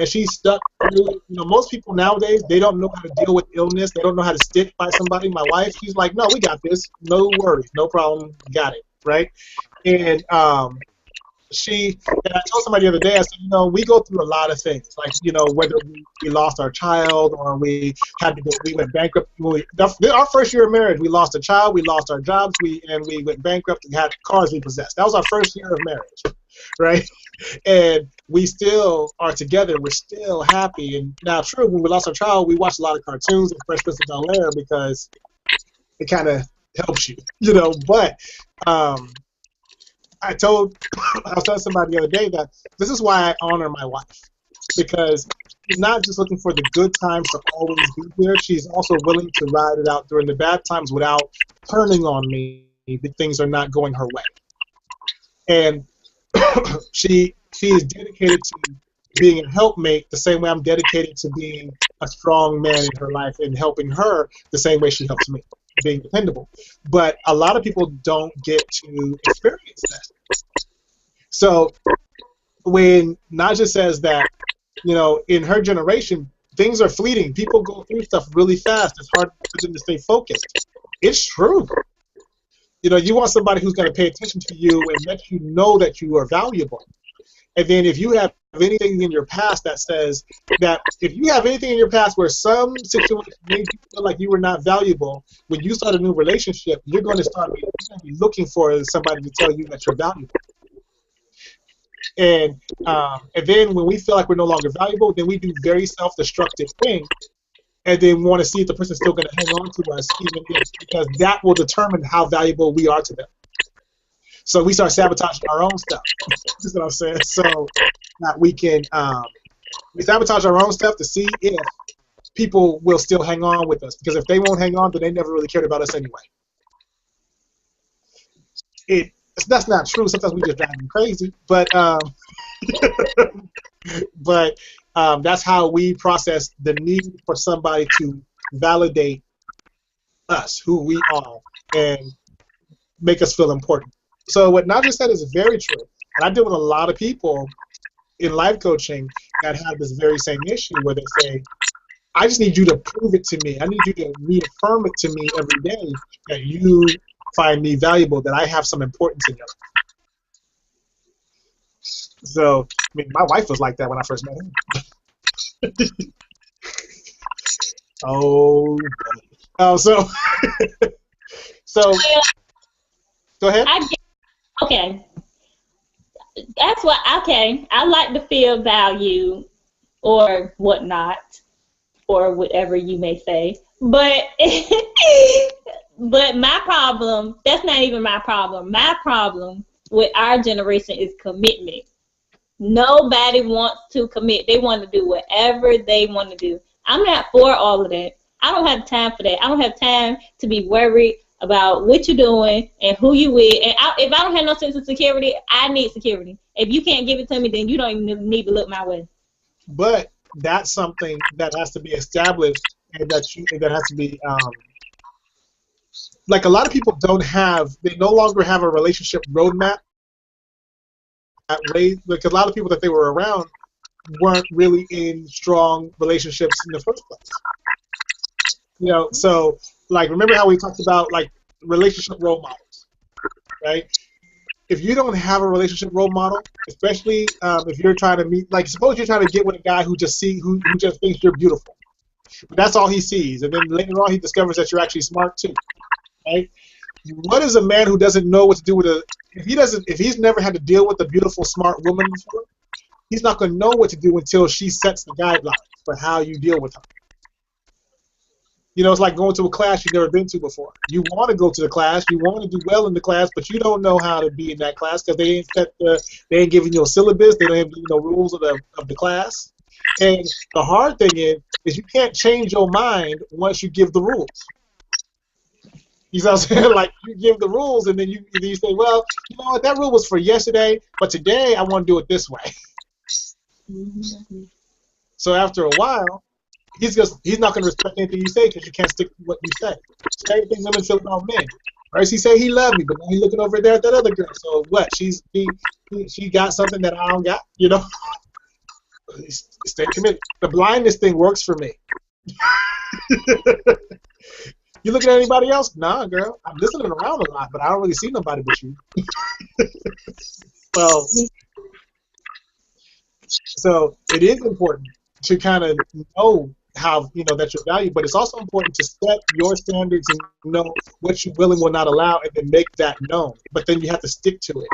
she stuck through. Most people nowadays, they don't know how to deal with illness. They don't know how to stick by somebody. My wife, she's like, no, we got this. No worries, no problem, got it, right? And I told somebody the other day, I said, we go through a lot of things, like, whether we lost our child or we went bankrupt. Our first year of marriage, we lost a child, we lost our jobs, we went bankrupt and had cars repossessed. That was our first year of marriage, right? And we still are together. We're still happy. And now, true, when we lost our child, we watched a lot of cartoons and Fresh Prince of Bel-Air because it kind of helps you, But I was telling somebody the other day that this is why I honor my wife, because she's not just looking for the good times to always be there. She's also willing to ride it out during the bad times without turning on me if things are not going her way. And she is dedicated to being a helpmate the same way I'm dedicated to being a strong man in her life and helping her the same way she helps me, being dependable. But a lot of people don't get to experience that. So when Naja says that, in her generation, things are fleeting. People go through stuff really fast. It's hard for them to stay focused. It's true. You want somebody who's going to pay attention to you and let you know that you are valuable. And then if you have anything in your past that says that, if you have anything in your past where some situation made you feel like you were not valuable, when you start a new relationship, you're going to be looking for somebody to tell you that you're valuable. And then when we feel like we're no longer valuable, then we do very self-destructive things, and then want to see if the person's still going to hang on to us, because that will determine how valuable we are to them. So we start sabotaging our own stuff. That's what I'm saying. So that we can we sabotage our own stuff to see if people will still hang on with us. Because if they won't hang on, then they never really cared about us anyway. That's not true. Sometimes we just drive them crazy. But that's how we process the need for somebody to validate us, who we are, and make us feel important. So what Naja said is very true. And I deal with a lot of people in life coaching that have this very same issue where they say, I just need you to prove it to me. I need you to reaffirm it to me every day that you find me valuable, that I have some importance in your life. So, my wife was like that when I first met her. So go ahead. Okay. That's I like to feel value or whatnot, or whatever you may say. But but my problem, that's not even my problem. My problem with our generation is commitment. Nobody wants to commit. They want to do whatever they want to do. I'm not for all of that. I don't have time for that. I don't have time to be worried about what you're doing and who you with. And if I don't have no sense of security, I need security. If you can't give it to me, then you don't even need to look my way. But that's something that has to be established, and that has to be like, a lot of people they no longer have a relationship roadmap. Like, a lot of people that they were around weren't really in strong relationships in the first place. So, like, remember how we talked about, like, relationship role models, right? If you don't have a relationship role model, especially if you're trying to meet, like, suppose you're trying to get with a guy who just thinks you're beautiful. But that's all he sees, and then later on he discovers that you're actually smart too, right? What is a man who doesn't know what to do with if he's never had to deal with a beautiful, smart woman before, he's not going to know what to do until she sets the guidelines for how you deal with her. You know, it's like going to a class you've never been to before. You want to go to the class, you want to do well in the class, but you don't know how to be in that class because they ain't giving you a syllabus, they don't have no rules of the class. And the hard thing is you can't change your mind once you give the rules. You know what I'm saying? Like, you give the rules, and then you say, well, you know what, that rule was for yesterday, but today I want to do it this way. So after a while, he's not going to respect anything you say because you can't stick to what you say. Same thing women feel about men. First he say he loved me, but now he's looking over there at that other girl. So what? She got something that I don't got, you know? Stay committed. The blindness thing works for me. You looking at anybody else? Nah, girl. I'm listening around a lot, but I don't really see nobody but you. So it is important to kind of know how, you know, that you're valued, but it's also important to set your standards and know what you will and will not allow, and then make that known. But then you have to stick to it.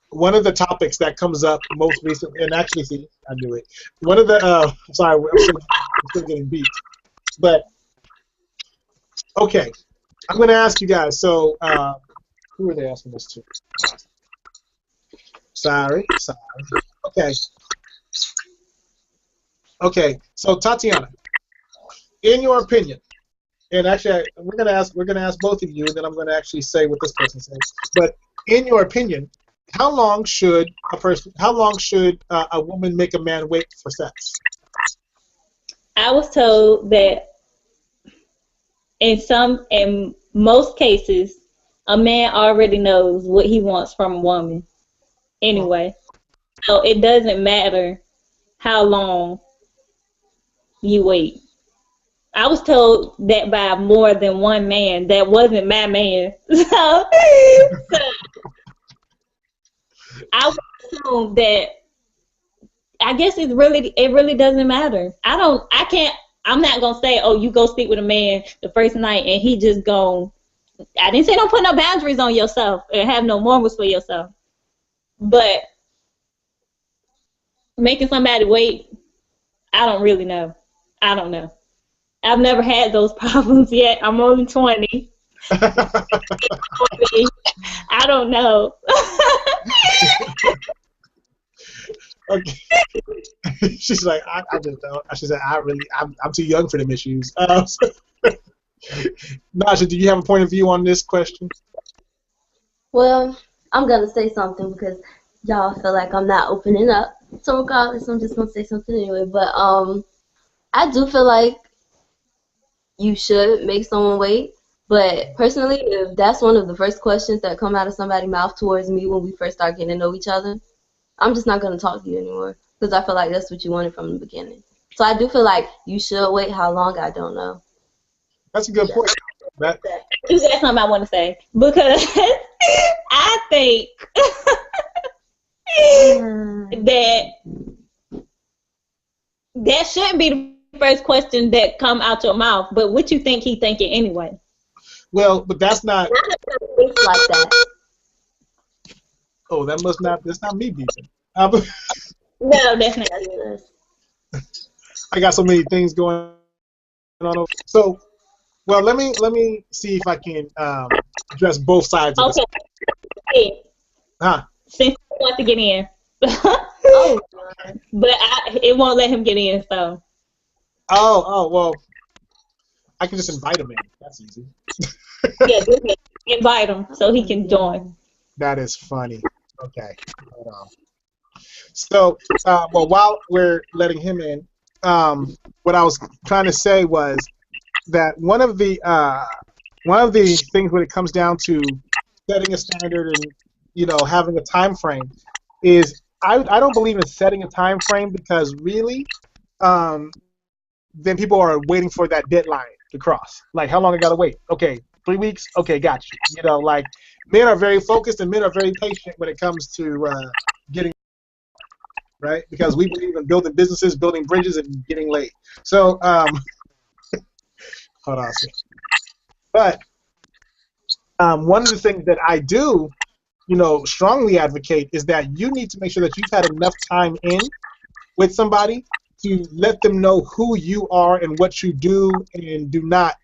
One of the topics that comes up most recently, and actually, see, I knew it. One of the, sorry, I'm still getting beat. But, okay, I'm going to ask you guys. So, who are they asking this to? Sorry. Okay. Okay, so Tatiana, in your opinion, and actually we're gonna ask both of you, and then I'm gonna actually say what this person says. But in your opinion, how long should a woman make a man wait for sex? I was told that in most cases, a man already knows what he wants from a woman anyway. So it doesn't matter how long you wait. I was told that by more than one man. That wasn't my man. So I would assume that, I guess it really doesn't matter. I'm not gonna say, oh, you go sleep with a man the first night and he just gone. I didn't say don't put no boundaries on yourself and have no morals for yourself. But making somebody wait, I don't really know. I don't know. I've never had those problems yet. I'm only 20. I don't know. Okay. She's like, I just don't. She said, I'm too young for them issues. Nasha, do you have a point of view on this question? Well, I'm going to say something because y'all feel like I'm not opening up. So regardless, I'm just going to say something anyway. But I do feel like you should make someone wait. But personally, if that's one of the first questions that come out of somebody's mouth towards me when we first start getting to know each other, I'm just not going to talk to you anymore because I feel like that's what you wanted from the beginning. So I do feel like you should wait. How long, I don't know. That's a good point. That's something I want to say because I think that shouldn't be the first question that come out your mouth. But what you think he thinking anyway? Well, but that's not. Like that. Oh, that's not me beeping. No, definitely is. I got so many things going on. So, well, let me see if I can address both sides of this. Okay. Huh? Since he wants to get in. But it won't let him get in, so. Oh, well, I can just invite him in. That's easy. Yeah, just invite him so he can join. That is funny. Okay. Hold on. So, well, while we're letting him in, what I was trying to say was that one of the things when it comes down to setting a standard and, you know, having a time frame is I don't believe in setting a time frame because really then people are waiting for that deadline to cross. Like, how long I gotta wait? Okay, 3 weeks? Okay, got you. You know, like, men are very focused and men are very patient when it comes to getting right, because we believe in building businesses, building bridges, and getting laid. So, hold on a second. But one of the things that I do, you know, strongly advocate is that you need to make sure that you've had enough time in with somebody to let them know who you are and what you do and do not,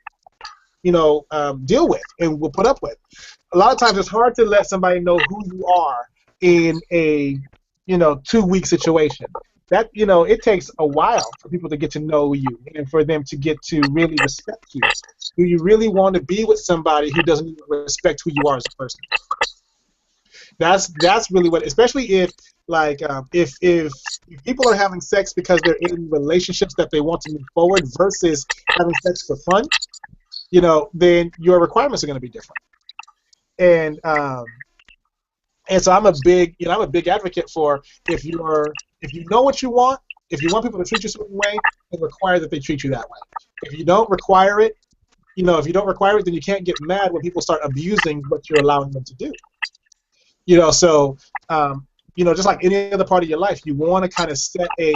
deal with and will put up with. A lot of times it's hard to let somebody know who you are in a 2-week situation. That it takes a while for people to get to know you and for them to get to really respect you. Do you really want to be with somebody who doesn't even respect who you are as a person? That's really what, especially if if people are having sex because they're in relationships that they want to move forward versus having sex for fun, then your requirements are going to be different. And so I'm a big advocate for if you know what you want, if you want people to treat you a certain way, then require that they treat you that way. If you don't require it, then you can't get mad when people start abusing what you're allowing them to do. So just like any other part of your life, you want to kind of set a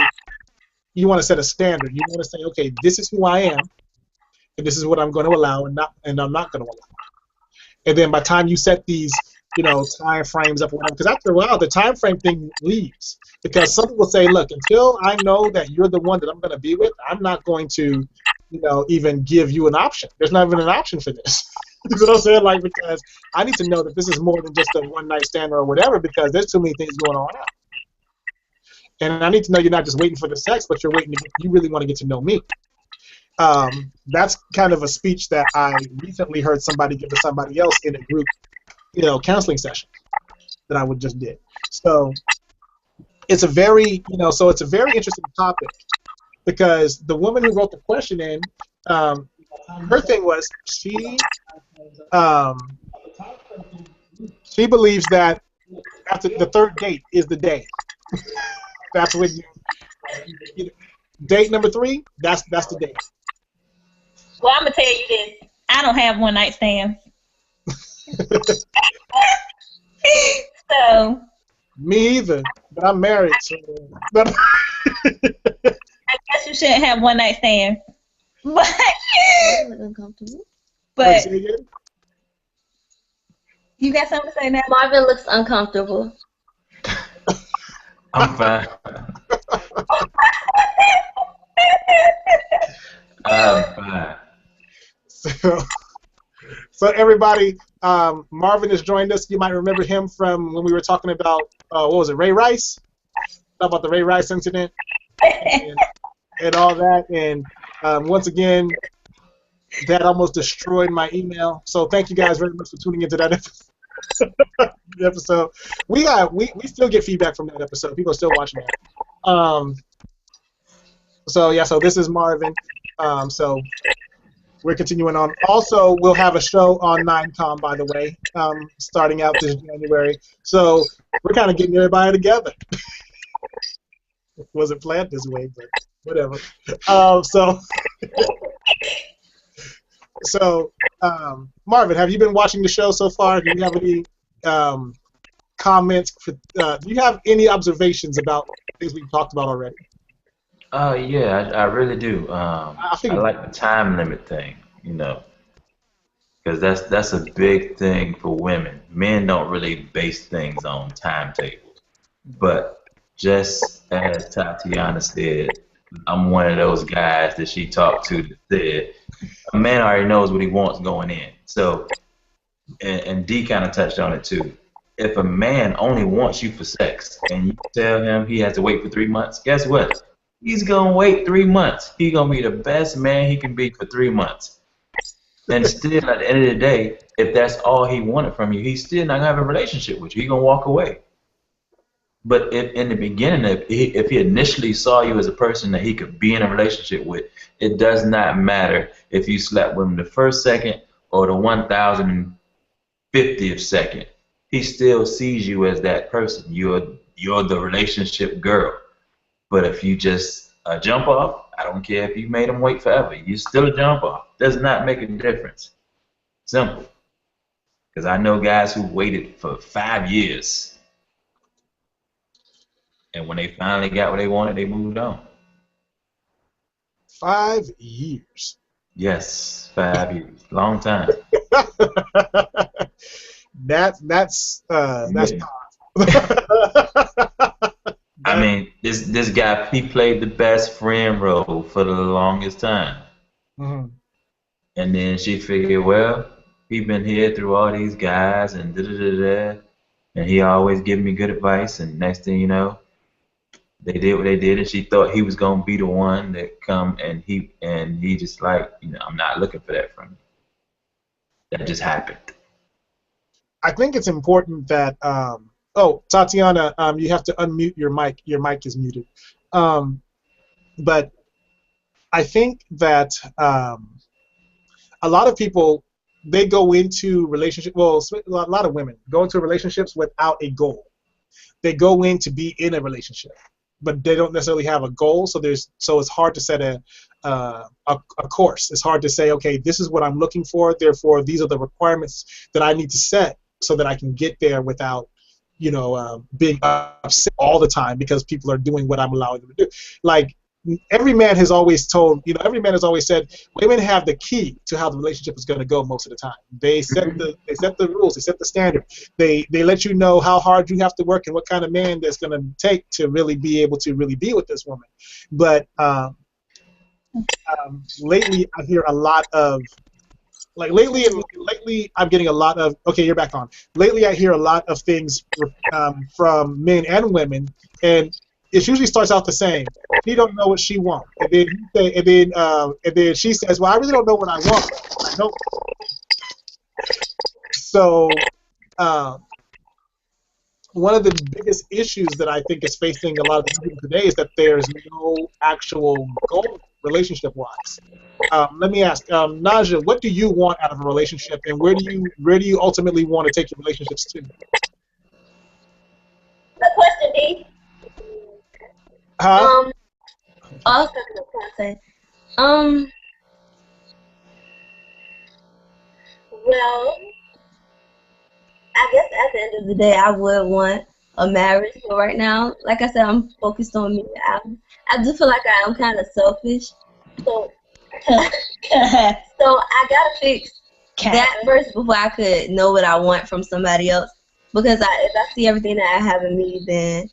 standard. You want to say, okay, this is who I am, and this is what I'm going to allow, and I'm not going to allow. And then by the time you set these, time frames up, because after a while the time frame thing leaves. Because some people say, look, until I know that you're the one that I'm going to be with, I'm not going to, even give you an option. There's not even an option for this. You know what I'm saying? Like, because I need to know that this is more than just a one-night stand or whatever, because there's too many things going on now. And I need to know you're not just waiting for the sex, but you really want to get to know me. That's kind of a speech that I recently heard somebody give to somebody else in a group, counseling session that I just did. So it's a very, interesting topic, because the woman who wrote the question in, her thing was she believes that after the third date is the day. That's when date number 3. That's the date. Well, I'm gonna tell you this. I don't have one night stands. So. Me either, but I'm married. So. I guess you shouldn't have one night stands. But you got something to say now? Marvin looks uncomfortable. I'm fine. I'm fine. So everybody, Marvin has joined us. You might remember him from when we were talking about, what was it, Ray Rice? About the Ray Rice incident and all that. And once again, that almost destroyed my email. So thank you guys very much for tuning into that episode. We still get feedback from that episode. People are still watching that. So this is Marvin. So we're continuing on. Also, we'll have a show on 9Com, by the way, starting out this January. So we're kind of getting everybody together. It wasn't planned this way, but whatever. So Marvin, have you been watching the show so far? Do you have any comments? Do you have any observations about things we've talked about already? Yeah, I really do. I like the time limit thing, because that's a big thing for women. Men don't really base things on timetables. But just as Tatiana said, I'm one of those guys that she talked to that said, a man already knows what he wants going in. So, and Dee kind of touched on it too. If a man only wants you for sex and you tell him he has to wait for 3 months, guess what? He's going to wait 3 months. He's going to be the best man he can be for 3 months. And still, at the end of the day, if that's all he wanted from you, he's still not going to have a relationship with you. He's going to walk away. But if in the beginning, if he initially saw you as a person that he could be in a relationship with, it does not matter if you slept with him the first second or the 1050th second. He still sees you as that person. You're the relationship girl. But if you just jump off, I don't care if you made him wait forever. You're still a jump off. Does not make a difference. Simple. Because I know guys who waited for 5 years. And when they finally got what they wanted, they moved on. 5 years. Yes, 5 years. Long time. That's I mean, this guy, he played the best friend role for the longest time. Mm-hmm. And then she figured, well, he been here through all these guys and da da da da, and he always give me good advice. And next thing you know, they did what they did, and she thought he was gonna be the one that come, and he just like, I'm not looking for that from you. That just happened. I think it's important that oh, Tatiana, you have to unmute your mic. Your mic is muted. But I think that a lot of people, they go into relationships. Well, a lot of women go into relationships without a goal. They go in to be in a relationship, but they don't necessarily have a goal. So it's hard to set a course. It's hard to say, okay, this is what I'm looking for. Therefore, these are the requirements that I need to set so that I can get there without, being upset all the time because people are doing what I'm allowing them to do. Like, every man has always said women have the key to how the relationship is going to go most of the time. They set the rules, they set the standard. They let you know how hard you have to work and what kind of man that's going to take to really be able to really be with this woman. But lately I hear a lot of lately I'm getting a lot of, okay, you're back on. Lately I hear a lot of things from men and women, and it usually starts out the same. She don't know what she wants, and then she says, "Well, I really don't know what I want. I don't." So, one of the biggest issues that I think is facing a lot of people today is that there's no actual goal relationship-wise. Let me ask, Naja, what do you want out of a relationship, and where do you ultimately want to take your relationships to? The question, D. Huh? I was gonna say, well, I guess at the end of the day, I would want a marriage. But right now, like I said, I'm focused on me. I do feel like I am kind of selfish. So, so I gotta fix that first before I could know what I want from somebody else. Because if I see everything that I have in me, then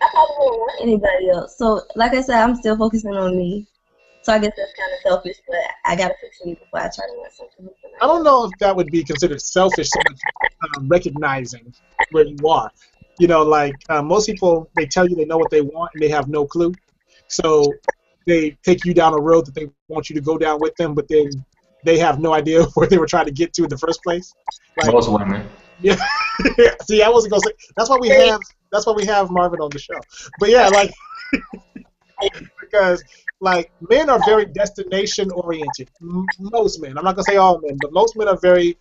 I probably won't want anybody else. So, like I said, I'm still focusing on me. So I guess that's kind of selfish, but I gotta fix me before I try to want something. I don't know if that would be considered selfish, so much recognizing where you are. Most people, they tell you they know what they want and they have no clue. So they take you down a road that they want you to go down with them, but then they have no idea where they were trying to get to in the first place. Most women. Yeah. See, I wasn't gonna say. That's why we have Marvin on the show. But yeah, because men are very destination oriented. Most men. I'm not gonna say all men, but most men are very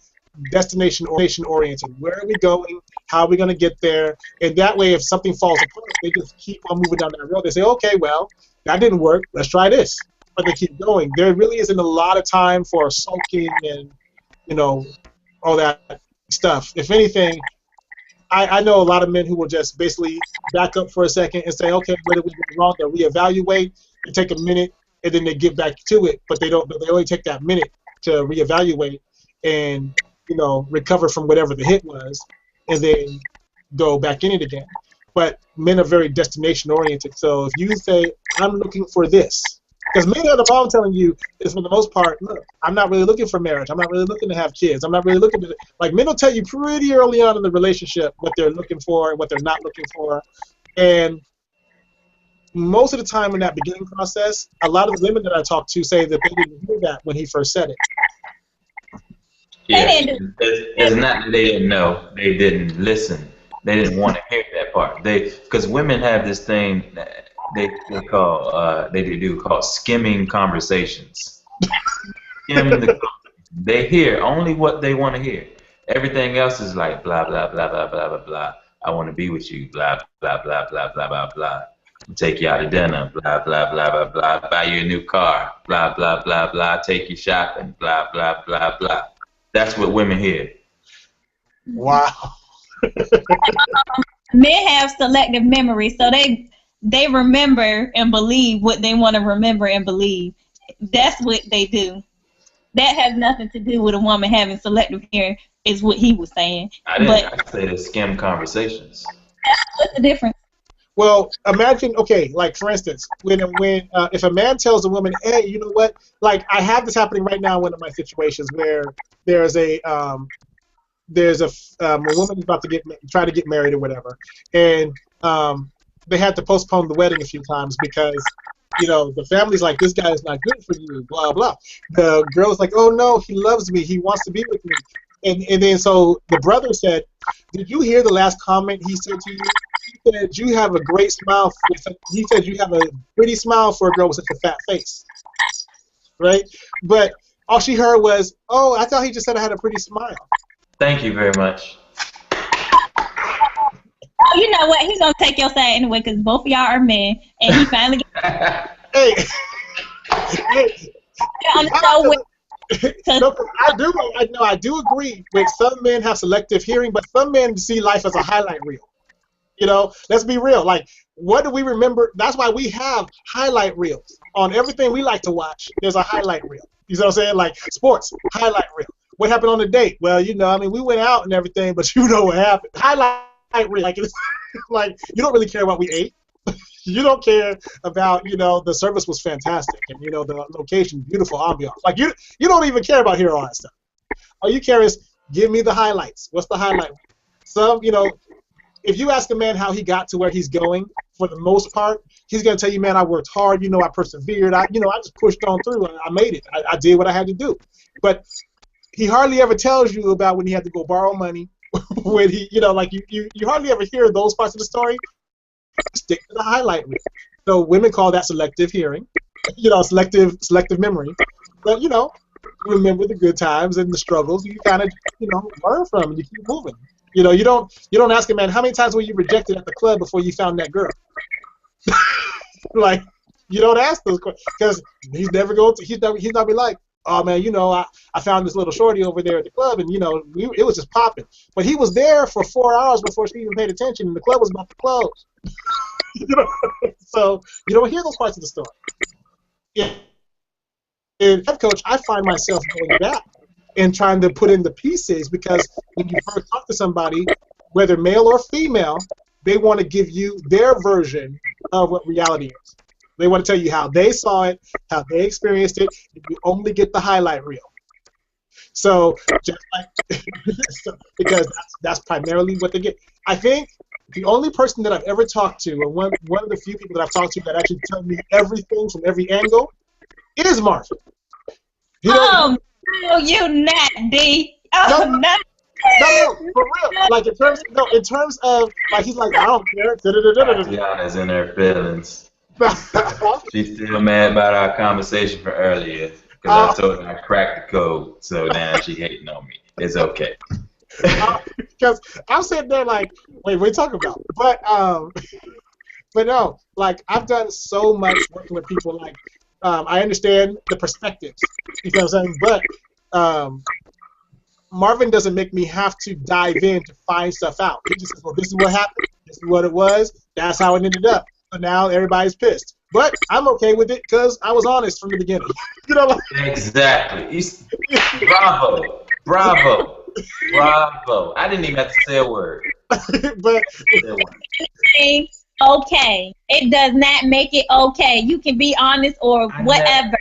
destination oriented. Where are we going? How are we gonna get there? And that way, if something falls apart, they just keep on moving down that road. They say, okay, well, that didn't work. Let's try this. But they keep going. There really isn't a lot of time for sulking and all that stuff. If anything, I know a lot of men who will just basically back up for a second and say, okay, what did we do wrong? They'll reevaluate. They take a minute and then they get back to it, but they only take that minute to reevaluate and recover from whatever the hit was, and then go back in it again. But men are very destination oriented. So if you say, I'm looking for this, because men are the problem telling you is, for the most part, look, I'm not really looking for marriage. I'm not really looking to have kids. I'm not really looking to, men will tell you pretty early on in the relationship what they're looking for and what they're not looking for. And most of the time in that beginning process, a lot of the women that I talk to say that they didn't hear that when he first said it. Yeah, it's not that they didn't know. They didn't listen. They didn't want to hear that part. Because women have this thing that they do called skimming conversations. They hear only what they want to hear. Everything else is like blah blah blah blah blah blah blah. I want to be with you. Blah blah blah blah blah blah blah. Take you out to dinner. Blah blah blah blah blah. Buy you a new car. Blah blah blah blah. Take you shopping. Blah blah blah blah. That's what women hear. Wow. Men have selective memory, so they remember and believe what they want to remember and believe. That's what they do. That has nothing to do with a woman having selective hearing, is what he was saying. I say the skim conversations. What's the difference? Well, imagine, okay, like for instance, when if a man tells a woman, hey, you know what? Like I have this happening right now in one of my situations where there's a a woman about to try to get married or whatever, and they had to postpone the wedding a few times because the family's like, this guy is not good for you, blah blah. The girl's like, oh no, he loves me, he wants to be with me, and then so the brother said, did you hear the last comment he said to you? He said you have a great smile. He said you have a pretty smile for a girl with such a fat face, right? But all she heard was, oh, I thought he just said I had a pretty smile. Thank you very much. Oh, you know what? He's gonna take your side anyway because both of y'all are men, and he finally Hey, on the show with. No, I do agree with some men have selective hearing, but some men see life as a highlight reel. Let's be real. Like, what do we remember? That's why we have highlight reels on everything we like to watch. There's a highlight reel. You know what I'm saying? Like sports, highlight reel. What happened on the date? Well, we went out and everything, but you know what happened. Highlight reel. Like, it's, like you don't really care what we ate. You don't care about, the service was fantastic and, the location, beautiful ambiance. Like, you don't even care about hearing all that stuff. All you care is, give me the highlights. What's the highlight? Some, if you ask a man how he got to where he's going, for the most part, he's going to tell you, man, I worked hard, I persevered, I just pushed on through, and I made it. I did what I had to do. But he hardly ever tells you about when he had to go borrow money, when he, you hardly ever hear those parts of the story. Stick to the highlight reel. So women call that selective hearing, selective memory. But remember the good times and the struggles. You kind of learn from and you keep moving. You don't ask a man how many times were you rejected at the club before you found that girl. Like, you don't ask those questions because he's not be like, oh man, I found this little shorty over there at the club and it was just popping. But he was there for 4 hours before she even paid attention and the club was about to close. So you don't hear those parts of the story. Yeah. In head coach, I find myself going back and trying to put in the pieces because when you first talk to somebody, whether male or female, they want to give you their version of what reality is. They want to tell you how they saw it, how they experienced it. You only get the highlight reel. So, just like, because that's primarily what they get. I think the only person that I've ever talked to, or one of the few people that I've talked to that actually tell me everything from every angle, is Marvin. No, you not, D. Oh, no. No, for real. Like in terms of like he's like, I don't care. Tatiana's in her feelings. She's still mad about our conversation from earlier because I told her I cracked the code, so now she hating on me. It's okay. Because I'm sitting there like, wait, what are you talking about? But no, like I've done so much working with people. Like I understand the perspectives. You know what I'm saying? But Marvin doesn't make me have to dive in to find stuff out. He just says, well, this is what happened. This is what it was. That's how it ended up. So now everybody's pissed. But I'm okay with it because I was honest from the beginning. Like, exactly. Bravo. Bravo. Bravo. I didn't even have to say a word. But okay. It does not make it okay. You can be honest or whatever.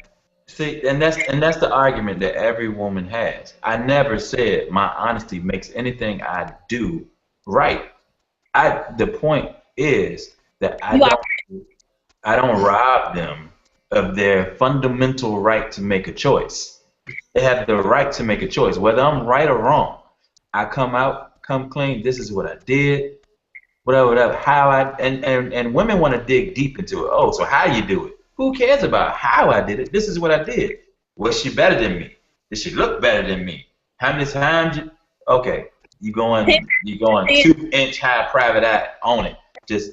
See, and that's the argument that every woman has. I never said my honesty makes anything I do right. The point is that I don't rob them of their fundamental right to make a choice. They have the right to make a choice, whether I'm right or wrong. I come clean. This is what I did, whatever. How and women want to dig deep into it. Oh, so how you do it? Who cares about how I did it? This is what I did. Was she better than me? Did she look better than me? How many times? Okay, you going 2-inch high private eye on it. Just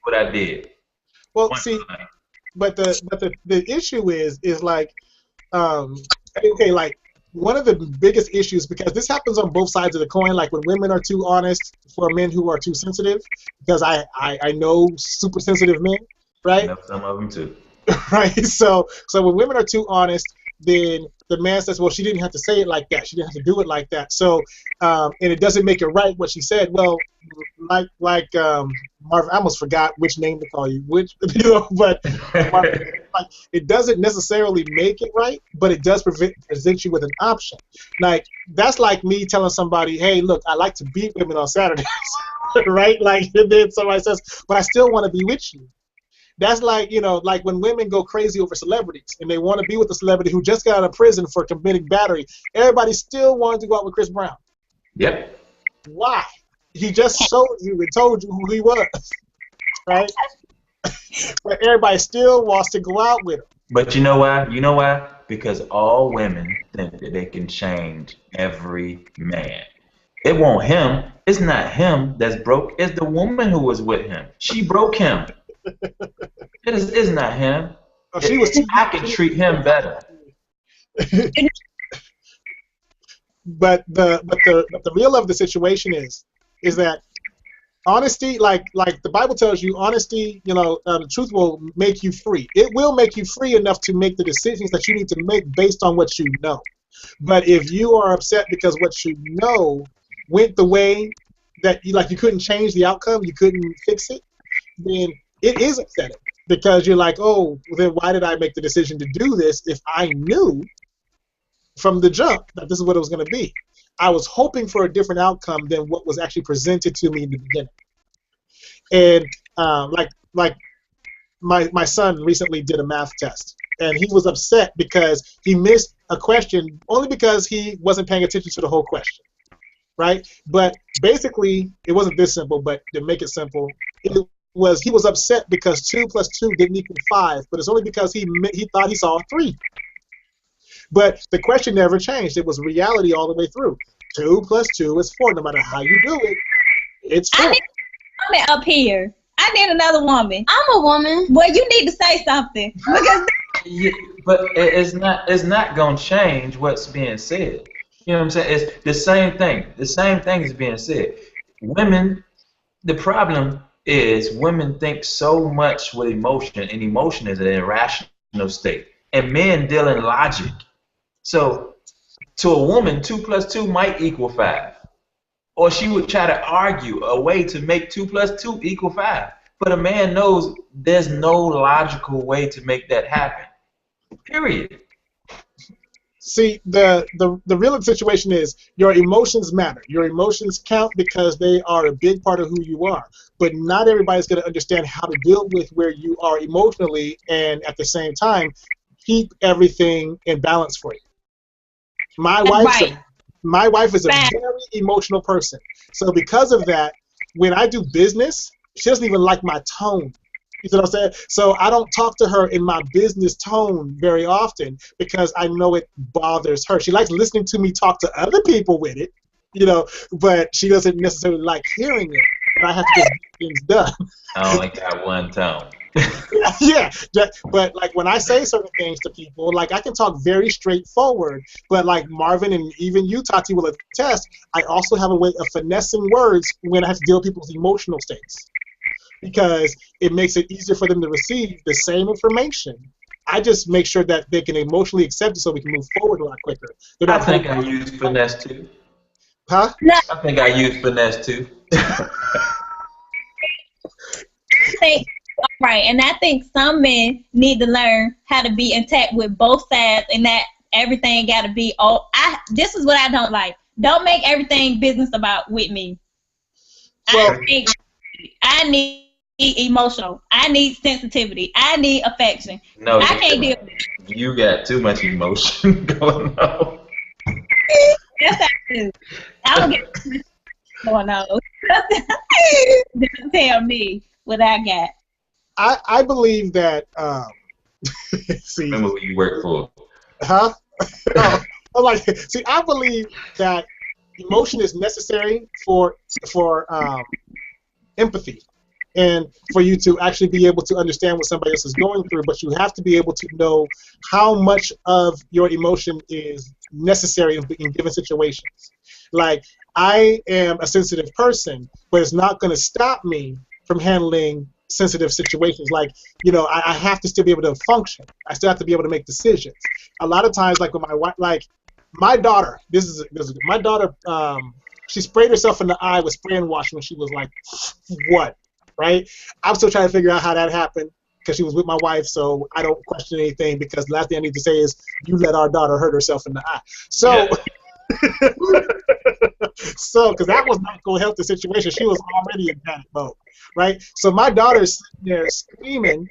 what I did. Well, see, but the issue is like, okay, like one of the biggest issues, because this happens on both sides of the coin, like when women are too honest for men who are too sensitive, because I know super sensitive men, right? Some of them too. Right, so when women are too honest, then the man says, well, she didn't have to say it like that. She didn't have to do it like that. So, and it doesn't make it right what she said. Well, like Marvin, I almost forgot which name to call you, but Marvin, like, it doesn't necessarily make it right, but it does present you with an option. Like, that's like me telling somebody, hey, look, I like to beat women on Saturdays, right? Like, and then somebody says, but I still want to be with you. That's like, like when women go crazy over celebrities and they want to be with a celebrity who just got out of prison for committing battery. Everybody still wanted to go out with Chris Brown. Yep. Why? He just showed you and told you who he was, right? But everybody still wants to go out with him. But you know why? You know why? Because all women think that they can change every man. It won't him. It's not him that's broke. It's the woman who was with him. She broke him. It's not him. Oh, I can treat him better. But the real of the situation is that honesty, like the Bible tells you, honesty, the truth will make you free. It will make you free enough to make the decisions that you need to make based on what you know. But if you are upset because what you know went the way that you couldn't change the outcome, you couldn't fix it, then it is upsetting because you're like, oh, then why did I make the decision to do this if I knew from the jump that this is what it was going to be? I was hoping for a different outcome than what was actually presented to me in the beginning. And like my son recently did a math test, and he was upset because he missed a question only because he wasn't paying attention to the whole question, right? But basically, it wasn't this simple, but to make it simple, he was upset because 2 + 2 didn't equal 5, but it's only because he thought he saw a 3. But the question never changed. It was reality all the way through. 2 + 2 is 4. No matter how you do it, it's 4. I need a woman up here. I need another woman. I'm a woman. Well, you need to say something because. Yeah, but it's not gonna change what's being said. You know what I'm saying? It's the same thing. The same thing is being said. Women, the problem is women think so much with emotion, and emotion is an irrational state. And men deal in logic. So to a woman, 2 + 2 might equal 5. Or she would try to argue a way to make 2 + 2 equal 5. But a man knows there's no logical way to make that happen. Period. See, the real situation is your emotions matter. Your emotions count because they are a big part of who you are. But not everybody's going to understand how to deal with where you are emotionally and at the same time keep everything in balance for you. My wife is a very emotional person. So because of that, when I do business, she doesn't even like my tone. You know what I'm saying? So I don't talk to her in my business tone very often because I know it bothers her. She likes listening to me talk to other people with it, but she doesn't necessarily like hearing it. But I have to get things done. I only got one tone. Yeah, but like when I say certain things to people, like I can talk very straightforward, but like Marvin and even you, Tati, will attest, I also have a way of finessing words when I have to deal with people's emotional states because it makes it easier for them to receive the same information. I just make sure that they can emotionally accept it so we can move forward a lot quicker. I think I use finesse too. Huh? No. I think I use finesse too. Right, and I think some men need to learn how to be intact with both sides, and that everything got to be all. This is what I don't like. Don't make everything business about with me. Well, I need emotional. I need sensitivity. I need affection. No, I can't deal with it. You got too much emotion going on. Yes, I do. I don't get too much going on. Don't tell me what I got. I believe that. See, Remember who you work for? Huh? I believe that emotion is necessary for empathy and for you to actually be able to understand what somebody else is going through. But you have to be able to know how much of your emotion is necessary in given situations. Like I am a sensitive person, but it's not going to stop me from handling sensitive situations. Like, I have to still be able to function. I still have to be able to make decisions. A lot of times, like with my wife, like my daughter, my daughter, she sprayed herself in the eye with spray and wash when she was like, what, right? I'm still trying to figure out how that happened because she was with my wife, so I don't question anything because the last thing I need to say is you let our daughter hurt herself in the eye. So, so because that was not going to help the situation. She was already in panic mode, right? So my daughter's sitting there screaming,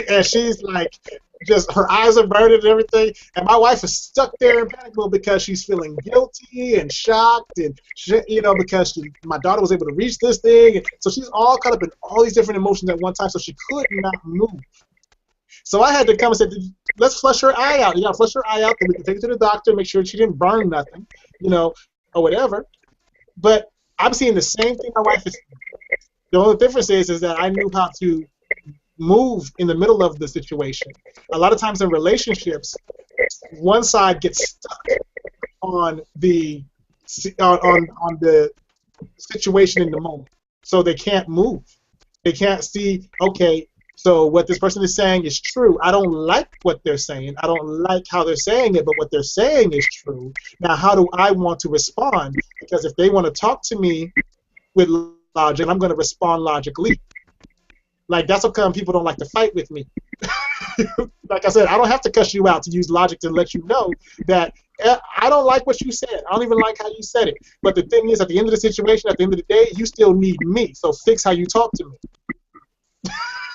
and she's like, just her eyes are burning and everything, and my wife is stuck there in panic mode because she's feeling guilty and shocked, and because my daughter was able to reach this thing, and so she's all caught up in all these different emotions at one time, so she could not move. So I had to come and say, let's flush her eye out. You got to flush her eye out, then we can take her to the doctor, make sure she didn't burn nothing, or whatever. But I'm seeing the same thing my wife is seeing. The only difference is that I knew how to move in the middle of the situation. A lot of times in relationships, one side gets stuck on the situation in the moment, so they can't move. They can't see, okay, so what this person is saying is true. I don't like what they're saying. I don't like how they're saying it, but what they're saying is true. Now, how do I want to respond? Because if they want to talk to me with logic, I'm going to respond logically. Like, that's how come people don't like to fight with me. Like I said, I don't have to cuss you out to use logic to let you know that I don't like what you said. I don't even like how you said it. But the thing is, at the end of the situation, at the end of the day, you still need me. So fix how you talk to me.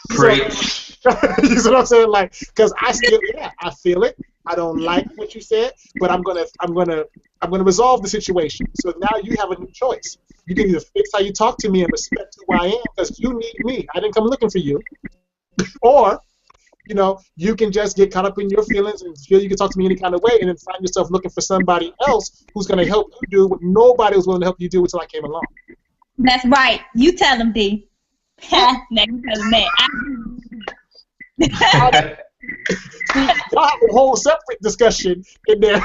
Preach. You see what I'm saying? Like, because I feel it. I don't like what you said, but I'm gonna resolve the situation. So now you have a new choice. You can either fix how you talk to me and respect who I am, because you need me. I didn't come looking for you. Or, you can just get caught up in your feelings and feel you can talk to me any kind of way, and then find yourself looking for somebody else who's going to help you do what nobody was willing to help you do until I came along. That's right. You tell them, D. Now you tell them that. Y'all have a whole separate discussion in there.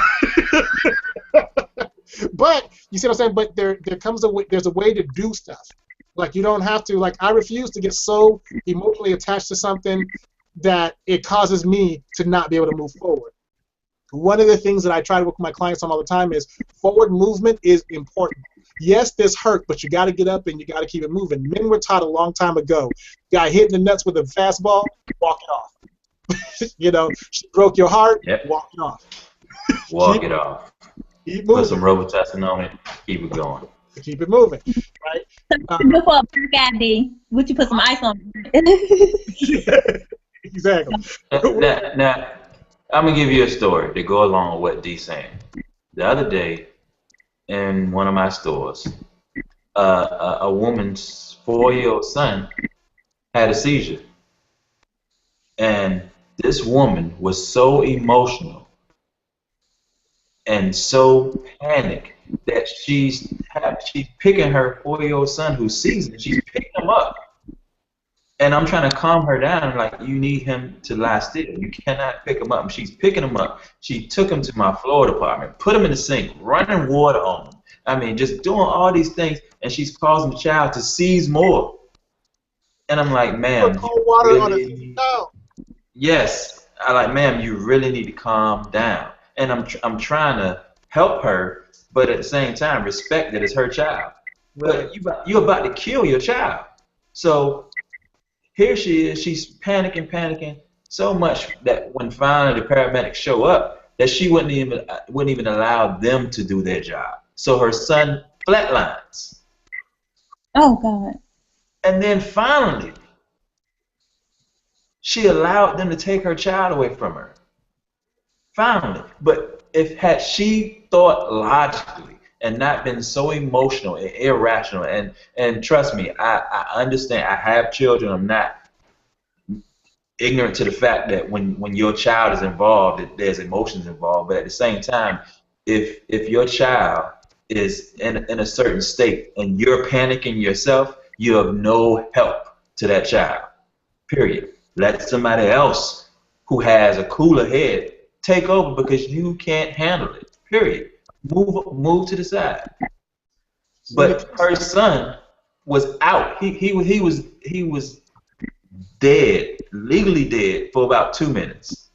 But you see what I'm saying? But there comes a way. There's a way to do stuff. Like, you don't have to. Like, I refuse to get so emotionally attached to something that it causes me to not be able to move forward. One of the things that I try to work with my clients on all the time is forward movement is important. Yes, this hurt, but you got to get up and you got to keep it moving. Men were taught a long time ago. Guy hitting the nuts with a fastball, walk it off. She broke your heart, walk it off. Walk it off. Keep moving. Put some Robitussin on it, keep it going. Keep it moving, right? Before a black D, would you put some ice on it? Exactly. Now, I'm going to give you a story to go along with what D's saying. The other day, in one of my stores, a woman's 4-year-old son had a seizure. And this woman was so emotional and so panicked that she's picking her 4-year-old son who's seizing. She's picking him up. And I'm trying to calm her down, like, you need him to lie still. You cannot pick him up. And she's picking him up. She took him to my floor department, put him in the sink, running water on him. I mean, just doing all these things, and she's causing the child to seize more. And I'm like, ma'am, yes. I like, ma'am, you really need to calm down. And I'm trying to help her, but at the same time, respect that it's her child. But you're about to kill your child. So here she is. She's panicking so much that when finally the paramedics show up, that she wouldn't even allow them to do their job. So her son flatlines. Oh, God. And then finally, she allowed them to take her child away from her. Finally. But had she thought logically and not been so emotional and irrational, and trust me, I understand. I have children. I'm not ignorant to the fact that when your child is involved, there's emotions involved. But at the same time, if your child is in a certain state and you're panicking yourself, you have no help to that child. Period. Let somebody else who has a cooler head take over because you can't handle it. Period. Move to the side. But her son was out. He was dead, legally dead, for about 2 minutes.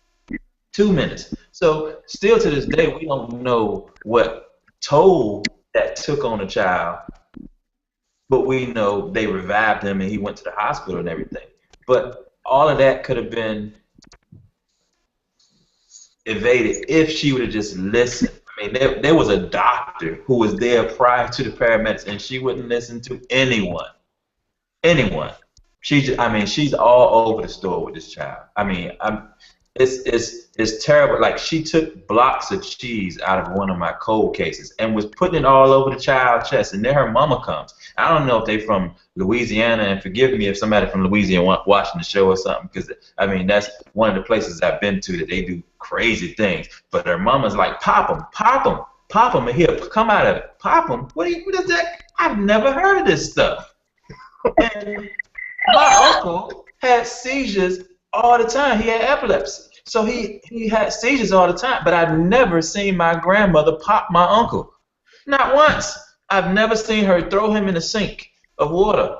2 minutes. So still to this day, we don't know what toll that took on a child but we know they revived him and he went to the hospital and everything. But all of that could have been evaded if she would have just listened. I mean, there was a doctor who was there prior to the paramedics, and she wouldn't listen to anyone. Anyone. I mean, she's all over the store with this child. I mean, it's terrible. Like, she took blocks of cheese out of one of my cold cases and was putting it all over the child's chest. And then her mama comes. I don't know if they from Louisiana, and forgive me if somebody from Louisiana watching the show or something, because I mean that's one of the places I've been to that they do crazy things. But her mama's like, pop them, and here, come out of it, pop them. What is that? I've never heard of this stuff. And my uncle had seizures all the time. He had epilepsy. So he had seizures all the time, but I've never seen my grandmother pop my uncle. Not once. I've never seen her throw him in a sink of water.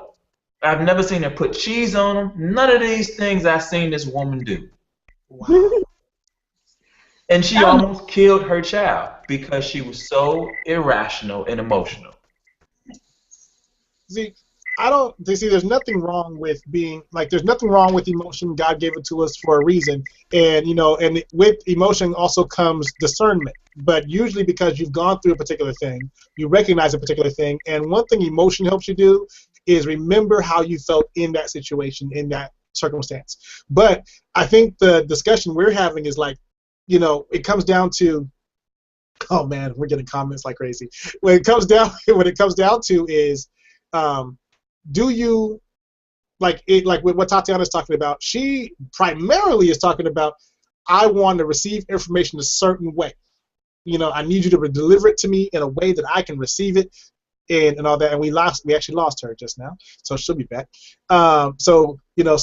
I've never seen her put cheese on him. None of these things I've seen this woman do. Wow. And she almost killed her child because she was so irrational and emotional. See, there's nothing wrong with being, like, there's nothing wrong with emotion. God gave it to us for a reason. And, and with emotion also comes discernment. But usually because you've gone through a particular thing, you recognize a particular thing. And one thing emotion helps you do is remember how you felt in that situation, in that circumstance. But I think the discussion we're having is like, it comes down to, oh man, we're getting comments like crazy. What it comes down to is, do you, like what Tatiana's talking about, she primarily is talking about, I want to receive information a certain way. I need you to deliver it to me in a way that I can receive it and all that. And we actually lost her just now, so she'll be back. So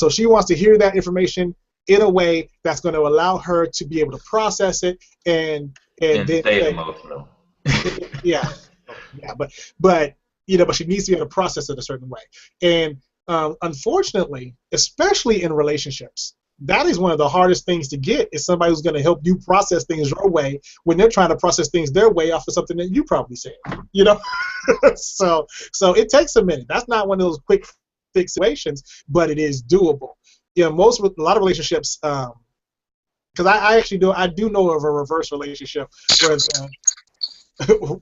she wants to hear that information in a way that's going to allow her to be able to process it and then stay emotional. Yeah, but she needs to be able to process it a certain way. And unfortunately, especially in relationships, that is one of the hardest things to get, is somebody who's going to help you process things your way when they're trying to process things their way off of something that you probably said. So it takes a minute. That's not one of those quick fix situations, but it is doable. A lot of relationships, because I do know of a reverse relationship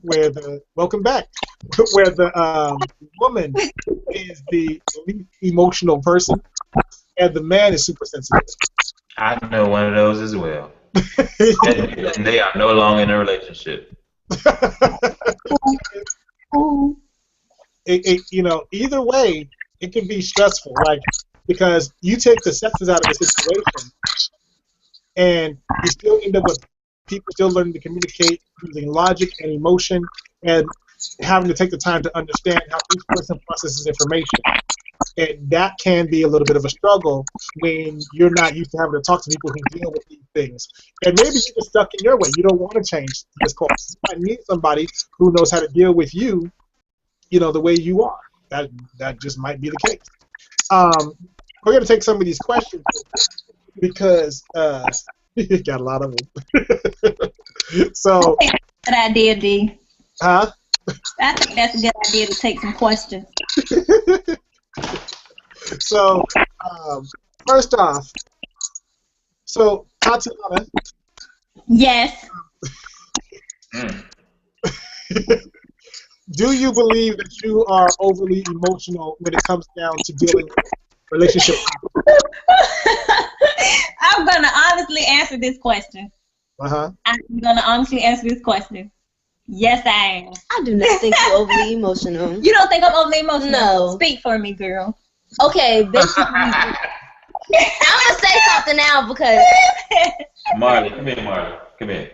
where welcome back, where the woman is the least emotional person and the man is super sensitive. I know one of those as well. and they are no longer in a relationship. Either way, it can be stressful, because you take the sexes out of the situation, and you still end up with people still learning to communicate using logic and emotion, and having to take the time to understand how each person processes information. And that can be a little bit of a struggle when you're not used to having to talk to people who deal with these things. And maybe you're just stuck in your way. You don't want to change this course. You might need somebody who knows how to deal with you, the way you are. That just might be the case. We're going to take some of these questions because you got a lot of them. So, I think that's a good idea, D. Huh? I think that's a good idea to take some questions. So, first off, Tatiana. Yes. Do you believe that you are overly emotional when it comes down to dealing with relationships? I'm going to honestly answer this question. Uh-huh. I'm going to honestly answer this question. Yes, I am. I do not think you're overly emotional. You don't think I'm overly emotional? No. Speak for me, girl. Okay, basically, I'm going to say something now because... Marley, come here, Marley. Come here.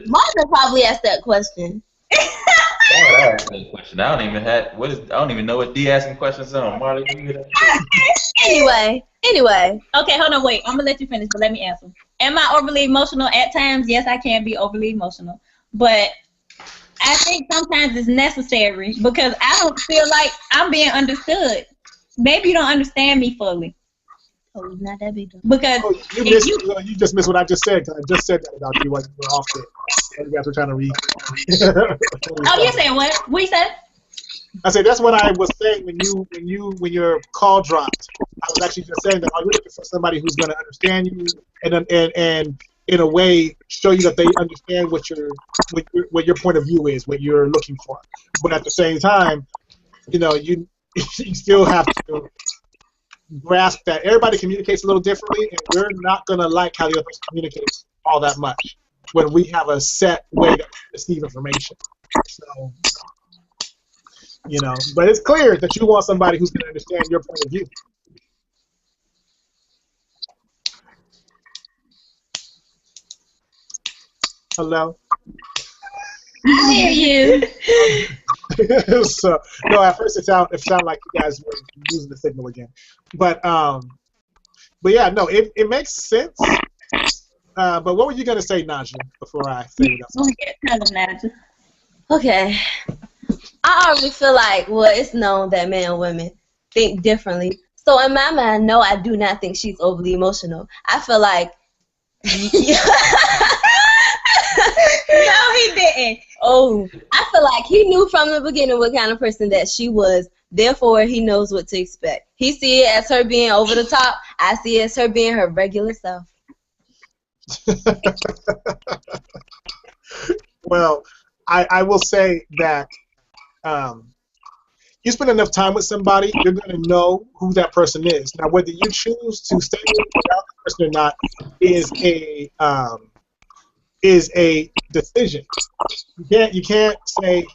Marley probably asked that question. I asked that question. I don't even know what D asking questions on. Marley, can you hear that? Anyway. Okay, hold on, wait. I'm going to let you finish, but let me answer. Am I overly emotional at times? Yes, I can be overly emotional. But I think sometimes it's necessary because I don't feel like I'm being understood. Maybe you don't understand me fully. Oh, it's not that big deal. Because you just missed what I just said. I just said that about you while you were off there. You guys were trying to read. Oh, you saying what? What you said? I say that's what I was saying when your call dropped. I was actually just saying that you're looking for somebody who's going to understand you and in a way show you that they understand what your point of view is, what you're looking for. But at the same time, you you still have to grasp that everybody communicates a little differently, and we're not going to like how the other person communicates all that much when we have a set way to receive information. So, but it's clear that you want somebody who's going to understand your point of view. Hello? I hear you. So, no, at first it sounded like you guys were using the signal again. But yeah, no, it makes sense. But what were you going to say, Naja, before I say it? Okay. I already feel like, it's known that men and women think differently. So in my mind, no, I do not think she's overly emotional. I feel like... No, he didn't. Oh, I feel like he knew from the beginning what kind of person that she was. Therefore, he knows what to expect. He see it as her being over the top. I see it as her being her regular self. Well, I will say that you spend enough time with somebody, you're going to know who that person is. Now, whether you choose to stay with that person or not is a decision. You can't say,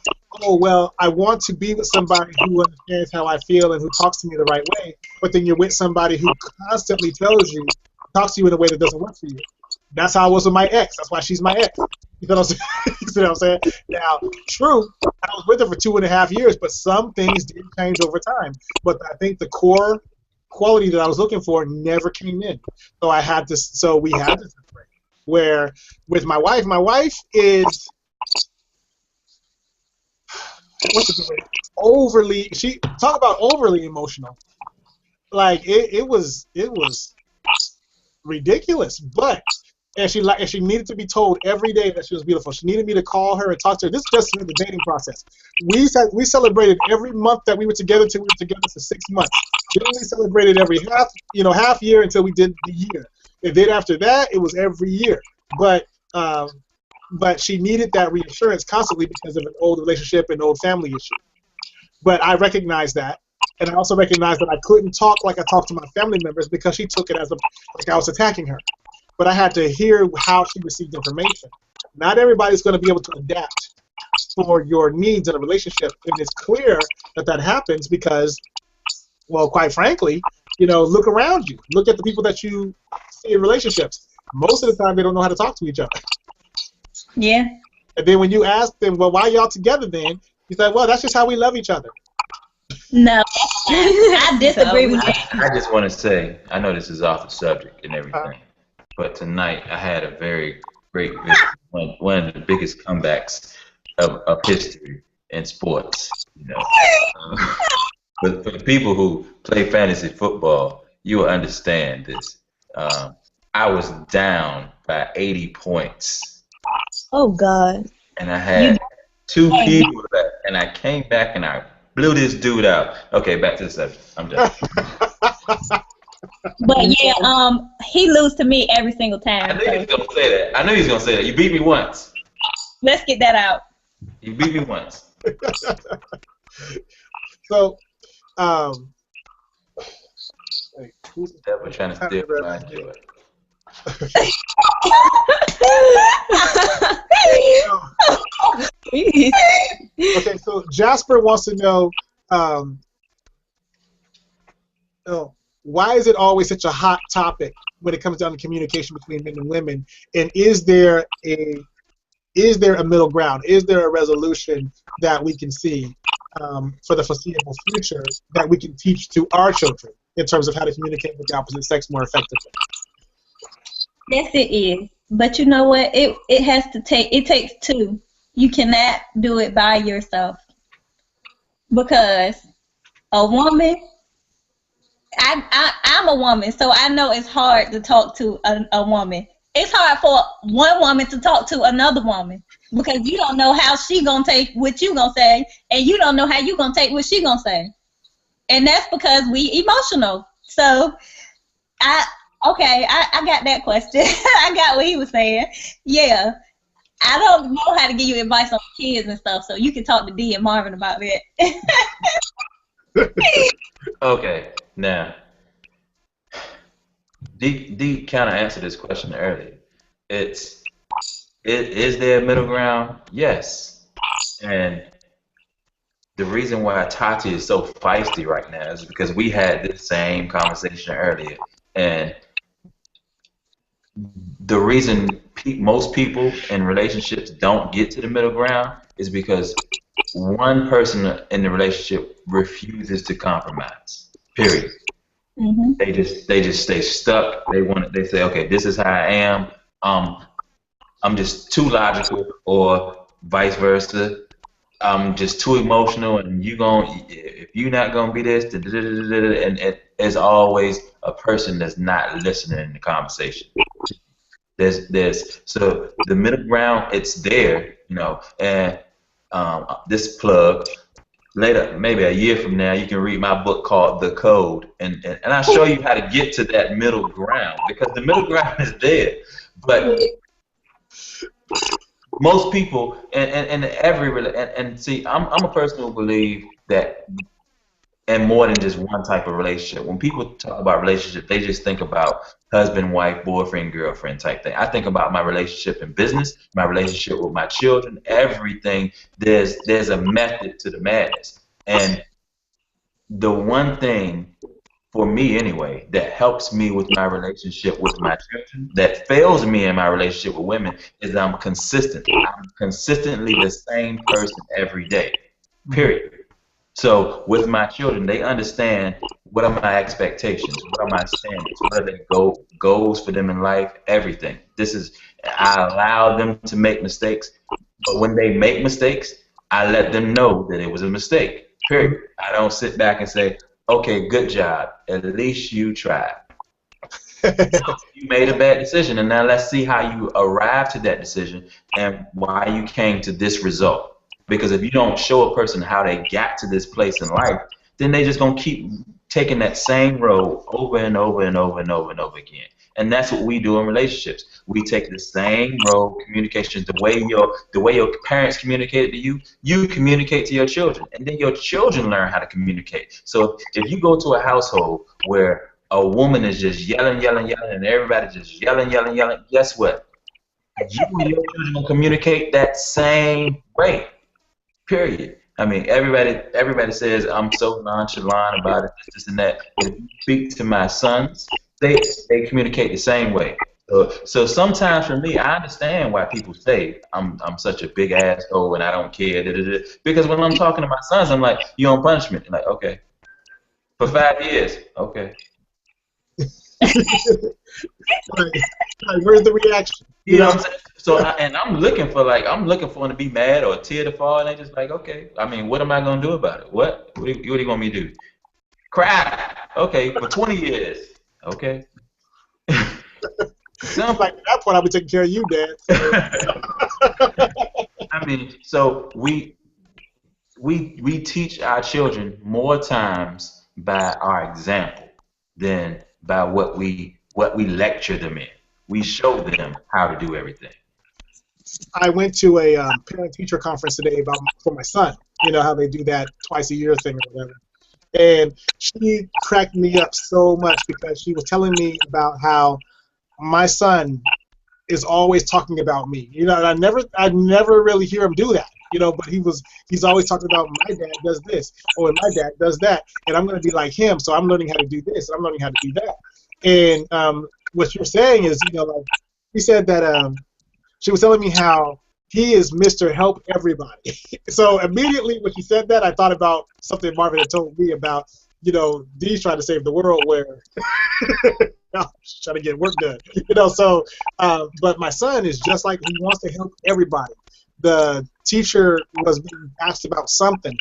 oh, well, I want to be with somebody who understands how I feel and who talks to me the right way, but then you're with somebody who constantly talks to you in a way that doesn't work for you. That's how I was with my ex. That's why she's my ex. You know what I'm saying? Now, true, I was with her for 2.5 years, but some things did change over time. But I think the core quality that I was looking for never came in. So we had to separate. Where with my wife is overly. She talk about overly emotional. Like it was ridiculous, but. And she needed to be told every day that she was beautiful. She needed me to call her and talk to her. This is just in the dating process. We celebrated every month that we were together until we were together for 6 months. Then we celebrated every half year until we did the year. And then after that, it was every year. But she needed that reassurance constantly because of an old relationship and old family issue. But I recognized that. And I also recognized that I couldn't talk like I talked to my family members because she took it as like I was attacking her. But I had to hear how she received information. Not everybody's going to be able to adapt for your needs in a relationship. And it's clear that happens because, well, quite frankly, look around you. Look at the people that you see in relationships. Most of the time, they don't know how to talk to each other. Yeah. And then when you ask them, well, why y'all together then? He's like, well, that's just how we love each other. No, I disagree with you. I just want to say, I know this is off the subject and everything. But tonight I had a very great victory, one of the biggest comebacks of history in sports. But for the people who play fantasy football, you will understand this. I was down by 80 points. Oh God! And I had 2 people left, and I came back and I blew this dude out. Okay, back to the subject. I'm done. But yeah, he loses to me every single time. I knew he was gonna say that. I knew he was gonna say that. You beat me once. Let's get that out. You beat me once. So, who's the devil trying to steal my joy? Okay, so Jasper wants to know. Why is it always such a hot topic when it comes down to communication between men and women? And is there a middle ground? Is there a resolution that we can see for the foreseeable future that we can teach to our children in terms of how to communicate with the opposite sex more effectively? Yes, it is. But you know what? It takes two. You cannot do it by yourself. Because a woman, I'm a woman, so I know it's hard to talk to a woman. It's hard for one woman to talk to another woman. because you don't know how she gonna take what you gonna say, and you don't know how you gonna take what she gonna say, and that's because we emotional. So I got that question. I got what he was saying. Yeah, I don't know how to give you advice on kids and stuff, so you can talk to D and Marvin about that. Okay, now D kind of answered this question earlier. Is there a middle ground? Yes. And the reason why Tati is so feisty right now is because we had this same conversation earlier. And the reason most people in relationships don't get to the middle ground is because one person in the relationship refuses to compromise. Period. Mm-hmm. They just stay stuck. They say, okay, this is how I am. I'm just too logical, or vice versa. I'm just too emotional, and if you're not gonna be this, and there's always a person that's not listening in the conversation. So the middle ground, it's there, and this plug. Later, maybe a year from now, you can read my book called The Code, and I'll show you how to get to that middle ground, because the middle ground is there. But most people, and see, I'm a person who believes that, and more than just one type of relationship. When people talk about relationship, they just think about husband, wife, boyfriend, girlfriend type thing. I think about my relationship in business, my relationship with my children, everything. There's a method to the madness. And the one thing, for me anyway, that helps me with my relationship with my children, that fails me in my relationship with women, is that I'm consistent. I'm consistently the same person every day, period. So with my children, they understand what are my expectations, what are my standards, what are the goals for them in life, everything. I allow them to make mistakes, but when they make mistakes, I let them know that it was a mistake, period. I don't sit back and say, okay, good job, at least you tried. You made a bad decision, and now let's see how you arrived to that decision and why you came to this result. Because if you don't show a person how they got to this place in life, then they just gonna keep taking that same road over and over and over and over and over again. And that's what we do in relationships. We take the same road, communications, the way your parents communicated to you, you communicate to your children, and then your children learn how to communicate. So if you go to a household where a woman is just yelling, and everybody's just yelling, guess what? You and your children will communicate that same way. Period. I mean, everybody says I'm so nonchalant about it, this and that. But if you speak to my sons, they communicate the same way. So sometimes for me, I understand why people say I'm such a big asshole and I don't care. Because when I'm talking to my sons, I'm like, you on punishment? I'm like, okay. For 5 years, okay. Where's the reaction? You know what I'm saying? So I'm looking for them to be mad or a tear to fall, and they just like, okay. I mean, what am I gonna do about it? What do you want me to do? Cry? Okay, for 20 years. Okay. Sounds like at that point I'll be taking care of you, Dad. I mean, so we teach our children more times by our example than by what we lecture them in. We show them how to do everything. I went to a parent-teacher conference today for my son. You know how they do that twice a year thing or whatever. And she cracked me up so much because she was telling me about how my son is always talking about me. You know, and I never really hear him do that. You know, but he's always talking about my dad does this or my dad does that, and I'm going to be like him, so I'm learning how to do this, and I'm learning how to do that. And what you're saying is, you know, like he said that she was telling me how he is Mr. Help Everybody. So immediately when she said that, I thought about something Marvin had told me about, you know, Dee's trying to save the world where she's trying to get work done. You know, so but my son is just like, he wants to help everybody. The teacher was being asked about something.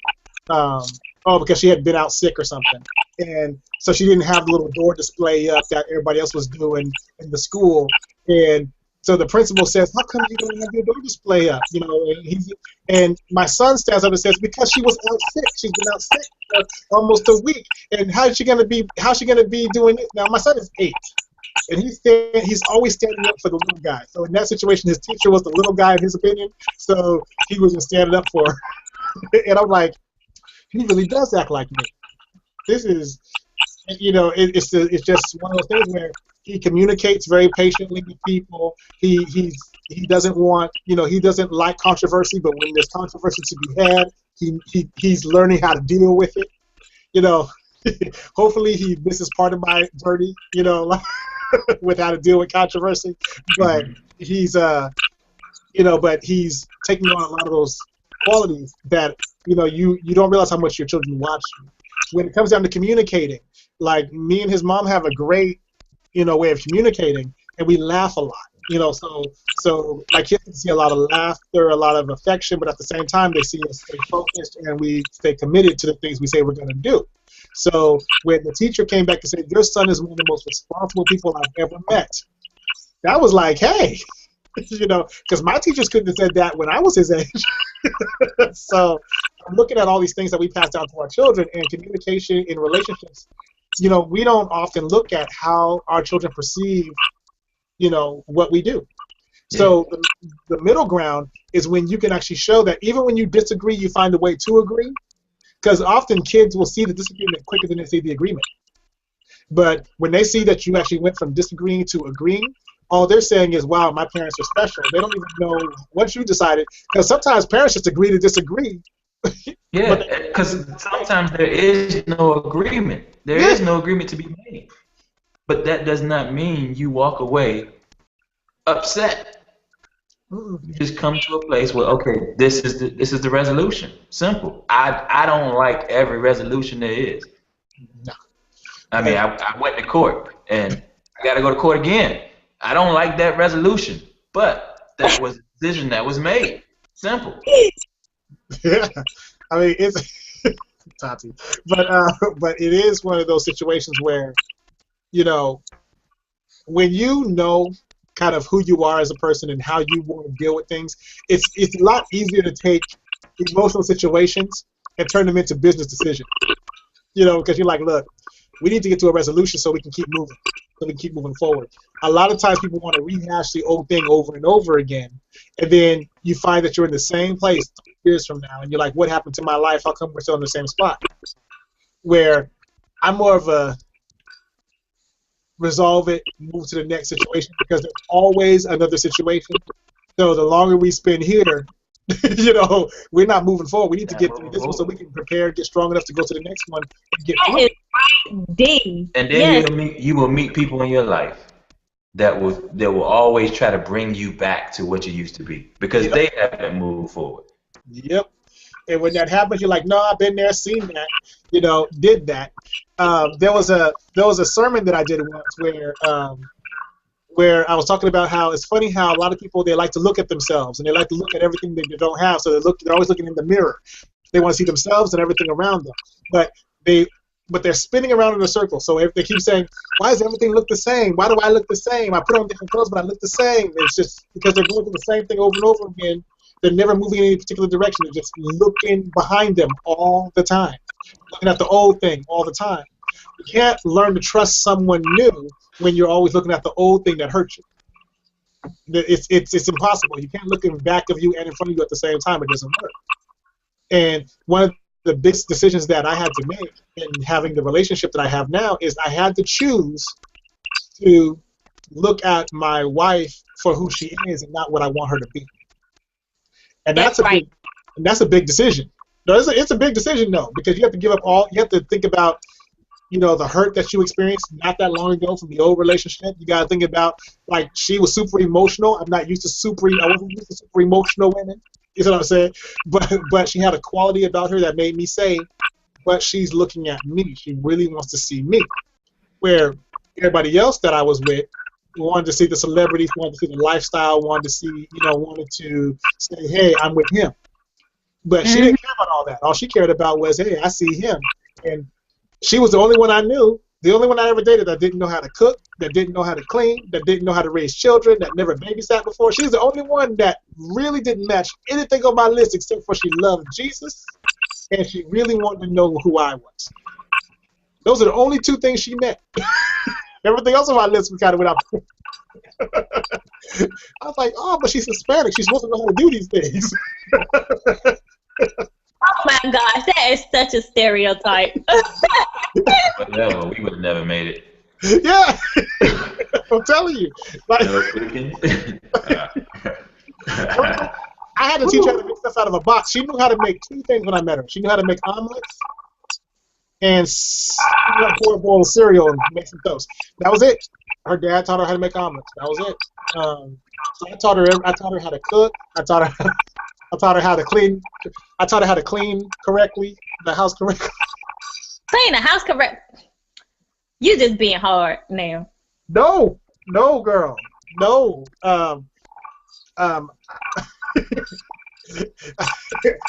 Because she had been out sick or something. And so she didn't have the little door display up that everybody else was doing in the school. And So the principal says, "How come you don't have your door display up?" You know, and my son stands up and says, "Because she was out sick. She's been out sick for almost a week. And how's she gonna be doing it?" Now my son is 8, and he's always standing up for the little guy. So in that situation, his teacher was the little guy in his opinion. So he was just standing up for her. And I'm like, he really does act like me. This is, you know, it's just one of those things where he communicates very patiently with people. He doesn't want, you know, he doesn't like controversy, but when there's controversy to be had, he's learning how to deal with it. You know, hopefully he misses part of my journey, you know, with how to deal with controversy. But he's you know, but he's taking on a lot of those qualities that, you know, you don't realize how much your children watch you. When it comes down to communicating, like me and his mom have a great, you know, way of communicating, and we laugh a lot. You know, so my kids see a lot of laughter, a lot of affection, but at the same time they see us stay focused and we stay committed to the things we say we're going to do. So when the teacher came back and said, "Your son is one of the most responsible people I've ever met," that was like, hey, you know, because my teachers couldn't have said that when I was his age. So I'm looking at all these things that we pass down to our children, and communication in relationships. You know, we don't often look at how our children perceive, you know, what we do. So the middle ground is when you can actually show that even when you disagree, you find a way to agree. Because often kids will see the disagreement quicker than they see the agreement. But when they see that you actually went from disagreeing to agreeing, all they're saying is, "Wow, my parents are special." They don't even know what you decided. Because sometimes parents just agree to disagree. Yeah, because sometimes there is no agreement. There is no agreement to be made. But that does not mean you walk away upset. You just come to a place where, okay, this is the resolution. Simple. I don't like every resolution there is. No. I mean, I went to court and I got to go to court again. I don't like that resolution, but that was a decision that was made. Simple. Yeah, I mean it's Tati, but it is one of those situations where, you know, when you know kind of who you are as a person and how you want to deal with things, it's a lot easier to take emotional situations and turn them into business decisions. You know, because you're like, look, we need to get to a resolution so we can keep moving, so we can keep moving forward. A lot of times people want to rehash the old thing over and over again, and then you find that you're in the same place 3 years from now, and you're like, what happened to my life? How come we're still in the same spot? Where I'm more of a resolve it, move to the next situation, because there's always another situation. So the longer we spend here, you know, we're not moving forward. We need to get through this one so we can prepare, get strong enough to go to the next one and get through it. And then you will meet people in your life that will always try to bring you back to what you used to be because they haven't moved forward. Yep. And when that happens, you're like, no, I've been there, seen that, you know, did that. There was a sermon that I did once where I was talking about how it's funny how a lot of people, they like to look at themselves and they like to look at everything that they don't have. So they're always looking in the mirror. They want to see themselves and everything around them, but they're spinning around in a circle. So if they keep saying, why does everything look the same? Why do I look the same? I put on different clothes, but I look the same. It's just because they're going through the same thing over and over again. They're never moving in any particular direction. They're just looking behind them all the time, looking at the old thing all the time. You can't learn to trust someone new when you're always looking at the old thing that hurt you. It's impossible. You can't look in back of you and in front of you at the same time. It doesn't work. And one of the big decisions that I had to make in having the relationship that I have now is I had to choose to look at my wife for who she is and not what I want her to be. And that's a big decision. No, it's a big decision, no, because you have to give up you have to think about, you know, the hurt that you experienced not that long ago from the old relationship. You got to think about, like, she was super emotional. I wasn't used to super emotional women. You know what I'm saying? But she had a quality about her that made me say, but she's looking at me. She really wants to see me. Where everybody else that I was with wanted to see the celebrities, wanted to see the lifestyle, wanted to say, hey, I'm with him. But she didn't care about all that. All she cared about was, hey, I see him. And she was the only one I knew The only one I ever dated that didn't know how to cook, that didn't know how to clean, that didn't know how to raise children, that never babysat before. She's the only one that really didn't match anything on my list except for she loved Jesus and she really wanted to know who I was. Those are the only two things she met. Everything else on my list we kind of went out. I was like, oh, but she's Hispanic. She's supposed to know how to do these things. Oh my gosh, that is such a stereotype. Whatever, we would have never made it. Yeah, I'm telling you. Like, I had to teach her how to make stuff out of a box. She knew how to make two things when I met her. She knew how to make omelets and pour a bowl of cereal and make some toast. That was it. Her dad taught her how to make omelets. That was it. So I taught her how to cook. I taught her how to clean. I taught her how to clean correctly, the house correctly. Clean the house correct. You just being hard now. No, girl, no.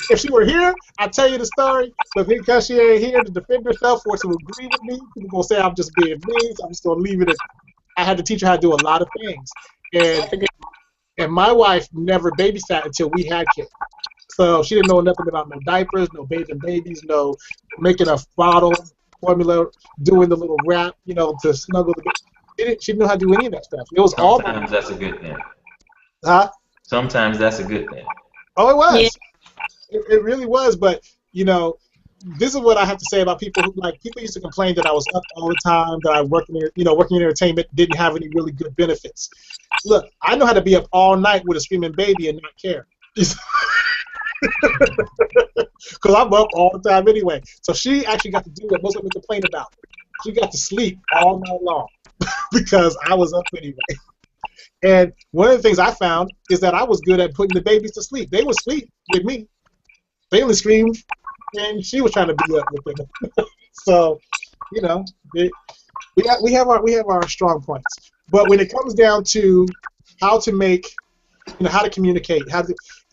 If she were here, I'd tell you the story. But because she ain't here to defend herself or to agree with me, people gonna say I'm just being mean. So I'm just gonna leave it at. I had to teach her how to do a lot of things, and my wife never babysat until we had kids. So she didn't know nothing about no diapers, no bathing babies, no making a bottle formula, doing the little wrap, to snuggle the baby. She didn't know how to do any of that stuff. It was all. Sometimes that's a good thing. Huh? Sometimes that's a good thing. Oh, it was. Yeah. It really was. But this is what I have to say about people who people used to complain that I was up all the time, that I working in entertainment didn't have any really good benefits. Look, I know how to be up all night with a screaming baby and not care. Because I'm up all the time anyway. So she actually got to do what most women complain about. She got to sleep all night long because I was up anyway. And one of the things I found is that I was good at putting the babies to sleep. They would sleep with me. They only screamed, and she was trying to be up with them. So, we have our strong points. But when it comes down to how to make, how to communicate,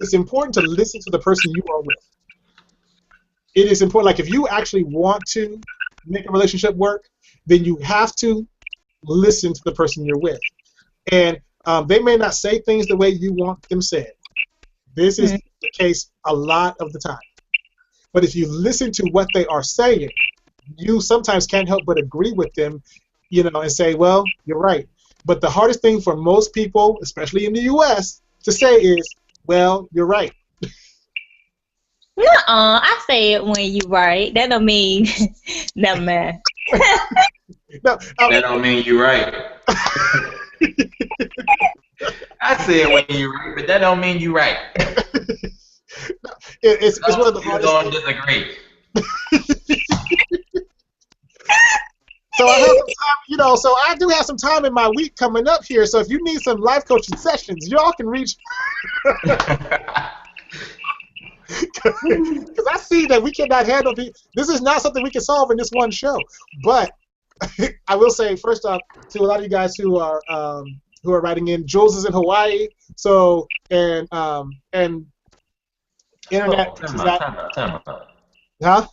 it's important to listen to the person you are with. It is important. Like if you actually want to make a relationship work, then you have to listen to the person you're with. And they may not say things the way you want them said. This is the case a lot of the time. But if you listen to what they are saying, you sometimes can't help but agree with them, and say, well, you're right. But the hardest thing for most people, especially in the U.S., to say is, well, you're right. Nuh-uh, I say it when you right. That don't mean, never mind. No, that don't mean you're right. I say it when you're right, but that don't mean you're right. It's one of the hardest things. Disagree. So I have some time, so I do have some time in my week coming up here. So if you need some life coaching sessions, y'all can reach. Because I see that we cannot handle this is not something we can solve in this one show. But I will say, first off, to a lot of you guys who are writing in, Jules is in Hawaii, so and internet. Time out. Huh?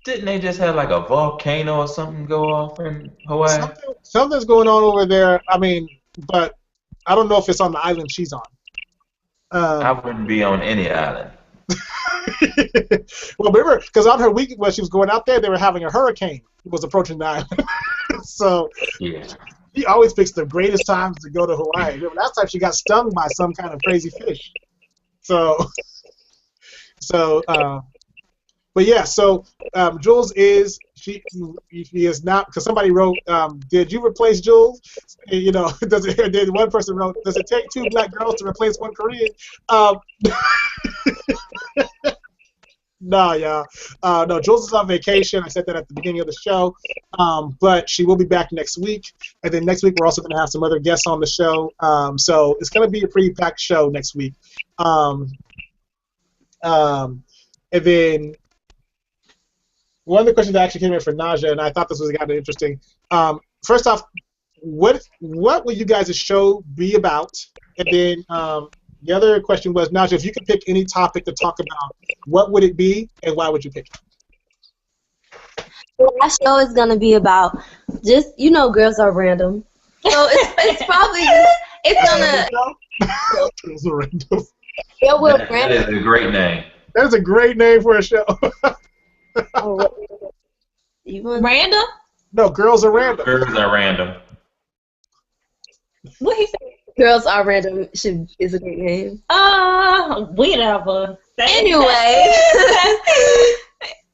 Didn't they just have like a volcano or something go off in Hawaii? Something's going on over there. I mean, but I don't know if it's on the island she's on. I wouldn't be on any island. Well, remember, because on her week when she was going out there, they were having a hurricane that was approaching the island. So yeah, she always picks the greatest times to go to Hawaii. Remember, last time she got stung by some kind of crazy fish. But yeah, so Jules she is not, because somebody wrote, did you replace Jules? Did one person wrote, does it take 2 black girls to replace 1 Korean? No, y'all. No, Jules is on vacation. I said that at the beginning of the show. But she will be back next week. And then next week we're also going to have some other guests on the show. So it's going to be a pretty packed show next week. And then one of the questions that actually came in for Naja, and I thought this was kind of interesting. First off, what will you guys' show be about? And then the other question was, Naja, if you could pick any topic to talk about, what would it be, and why would you pick it? Our show is gonna be about just girls are random, so it's probably it's gonna. Girls are random. Yeah, we're That random. is a great name. That's a great name for a show. Random? No, girls are random. Girls are random. What he say? Girls are random is a great name. Whatever. Anyway,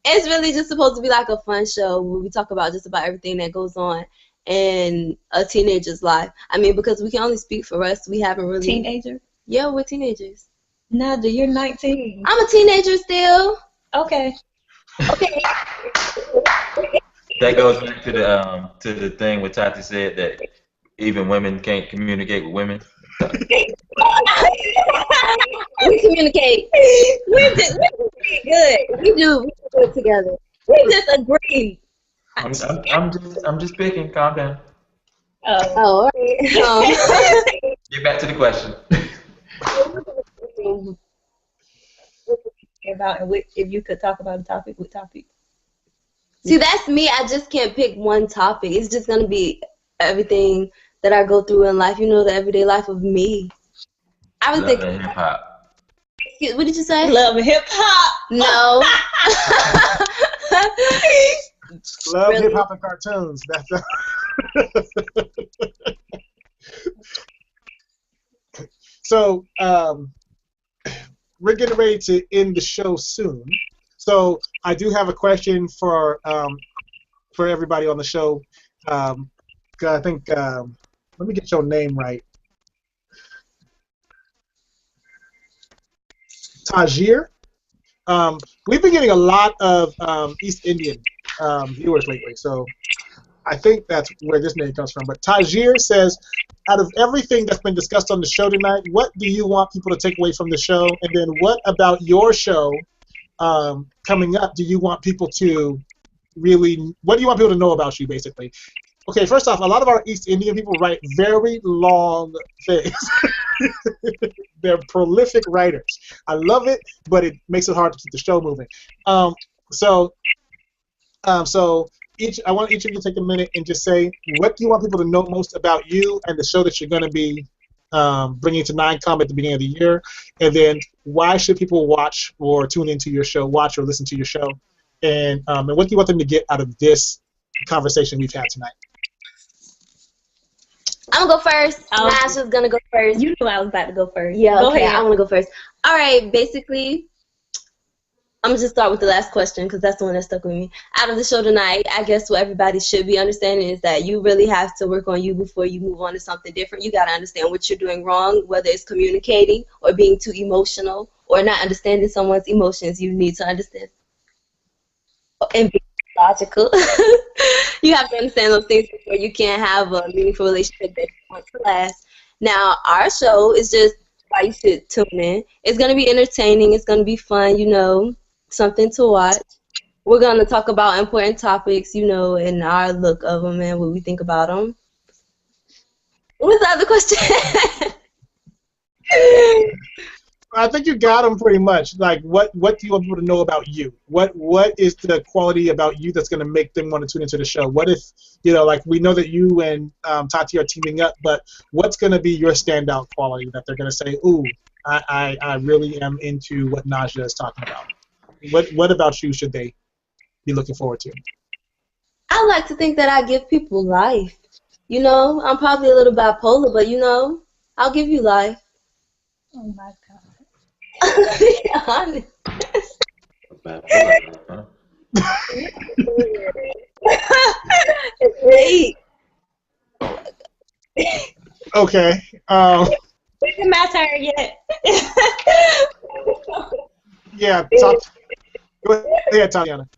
it's really just supposed to be like a fun show where we talk about just about everything that goes on in a teenager's life. I mean, because we can only speak for us. We haven't really. Teenager? Yeah, we're teenagers. Naja, you're 19. I'm a teenager still. Okay. Okay. That goes back to the thing where Tati said that even women can't communicate with women. We communicate. We good. We do it together. We just agree. I'm just picking. Calm down. Oh, all right. Get back to the question. About if you could talk about a topic, what topic? See, that's me. I just can't pick one topic. It's just gonna be everything that I go through in life. The everyday life of me. I was thinking hip hop. What did you say? Love and hip hop. No. Love Really? hip hop and cartoons. So we're getting ready to end the show soon. So I do have a question for everybody on the show. I think let me get your name right. Tajir. We've been getting a lot of East Indian viewers lately, so I think that's where this name comes from. But Tajir says, out of everything that's been discussed on the show tonight, what do you want people to take away from the show? And then what about your show coming up? Do you want people to what do you want people to know about you, basically? Okay, first off, a lot of our East Indian people write very long things. They're prolific writers. I love it, but it makes it hard to keep the show moving. So I want each of you to take a minute and just say, what do you want people to know most about you and the show that you're going to be bringing to 9Com at the beginning of the year? And then why should people watch or tune into your show, watch or listen to your show? And what do you want them to get out of this conversation we've had tonight? I'm going to go first. Nash is going to go first. You knew I was about to go first. Yeah, go okay, ahead. I want to go first. All right, basically, I'm going to just start with the last question because that's the one that stuck with me. Out of the show tonight, I guess what everybody should be understanding is that you really have to work on you before you move on to something different. You got to understand what you're doing wrong, whether it's communicating or being too emotional or not understanding someone's emotions. You need to understand and be logical. You have to understand those things before you can have a meaningful relationship that you want to last. Now, our show is just why you should tune in. It's going to be entertaining. It's going to be fun, something to watch. We're going to talk about important topics, and our look of them and what we think about them. What's the other question? I think you got them pretty much. Like, what do you want people to know about you? What is the quality about you that's going to make them want to tune into the show? What if, like we know that you and Tati are teaming up, but what's going to be your standout quality that they're going to say, ooh, I really am into what Naja is talking about? What about you should they be looking forward to? I like to think that I give people life. I'm probably a little bipolar, but, I'll give you life. Oh, my God. Be honest. It's late. Okay. It's my turn yet. Yeah, go ahead, Tatiana.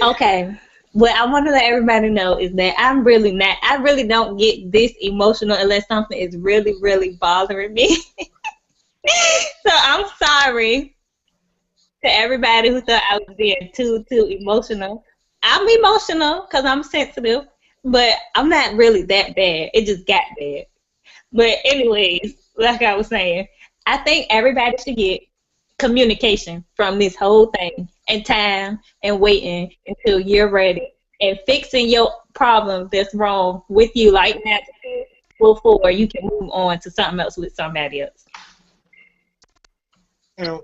Okay. What I want to let everybody know is that I really don't get this emotional unless something is really, really bothering me. So I'm sorry to everybody who thought I was being too emotional. I'm emotional because I'm sensitive, but I'm not really that bad. It just got bad. But anyways, like I was saying, I think everybody should get communication from this whole thing. and time and waiting until you're ready and fixing your problem that's wrong with you like that before you can move on to something else with somebody else. And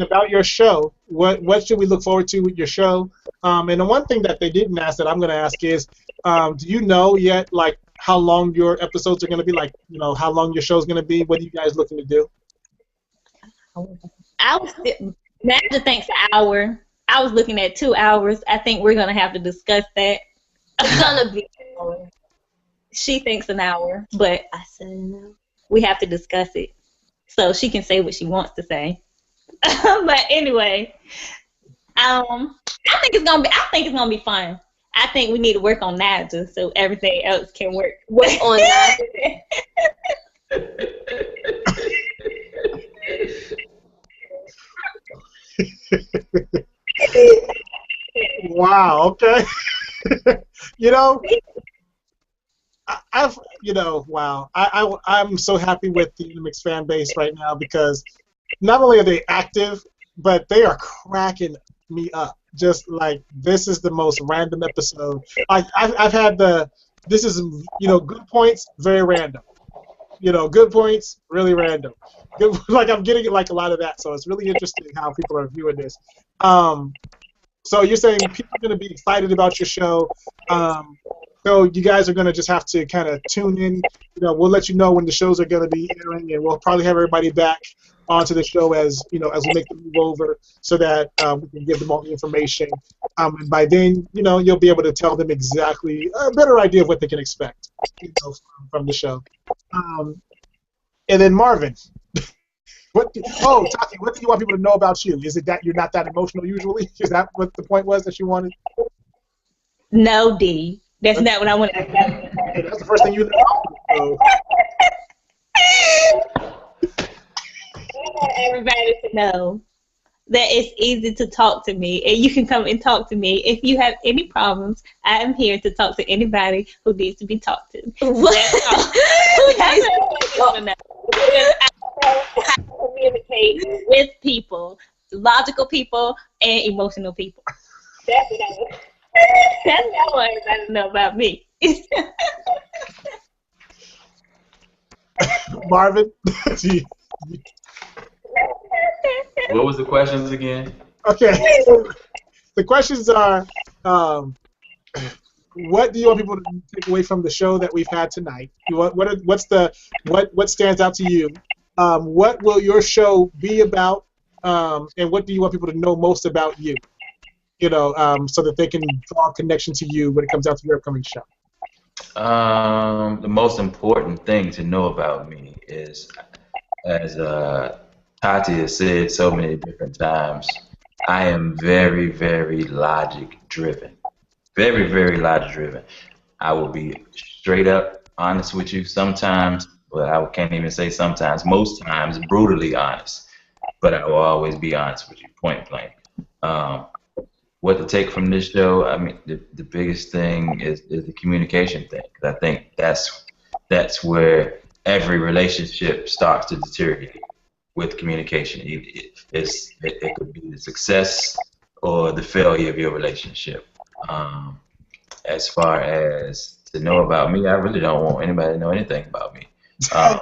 about your show, what should we look forward to with your show? And the one thing that they didn't ask that I'm going to ask is, do you know yet, like, how long your episodes are going to be? Like, you know, how long your show's going to be? What are you guys looking to do? Naja thinks an hour. I was looking at 2 hours. I think we're going to have to discuss that. It's gonna be an hour. She thinks an hour, but I said no. we have to discuss it so she can say what she wants to say. But anyway, I think it's gonna be fun. I think we need to work on Naja so everything else can work. Work on Naja. Wow. Okay. You know, wow. I'm so happy with the INNERMIX fan base right now because not only are they active, but they are cracking me up. Just like, this is the most random episode. I've had this is, good points, very random. Good points, really random. Good, like, I'm getting like a lot of that, so it's really interesting how people are viewing this. So you're saying people are going to be excited about your show. So you guys are going to just have to kind of tune in. We'll let you know when the shows are going to be airing, and we'll probably have everybody back onto the show as we make the move over, so that we can give them all the information. And by then, you'll be able to tell them exactly a better idea of what they can expect, from the show. And then Marvin, Tati, what do you want people to know about you? Is it that you're not that emotional usually? Is that what the point was that you wanted? No, D. That's not what I want to say. That's the first thing you know. So. I want everybody to know that it's easy to talk to me, and you can come and talk to me if you have any problems. I am here to talk to anybody who needs to be talked to. That's all. That's all I know. I know how to communicate with people, logical people and emotional people. That's what I know. That's what I want everybody to know about me. Marvin? What was the questions again? Okay. The questions are, what do you want people to take away from the show that we've had tonight? What stands out to you? What will your show be about? And what do you want people to know most about you? So that they can draw a connection to you when it comes out to your upcoming show. The most important thing to know about me is, as Tati has said so many different times, I am very, very logic driven. Very, very logic driven. I will be straight up honest with you sometimes, but I can't even say sometimes. Most times, brutally honest. But I will always be honest with you, point blank. What to take from this show? I mean, the biggest thing is the communication thing. I think that's where every relationship starts to deteriorate, with communication. It could be the success or the failure of your relationship. As far as to know about me, I really don't want anybody to know anything about me. I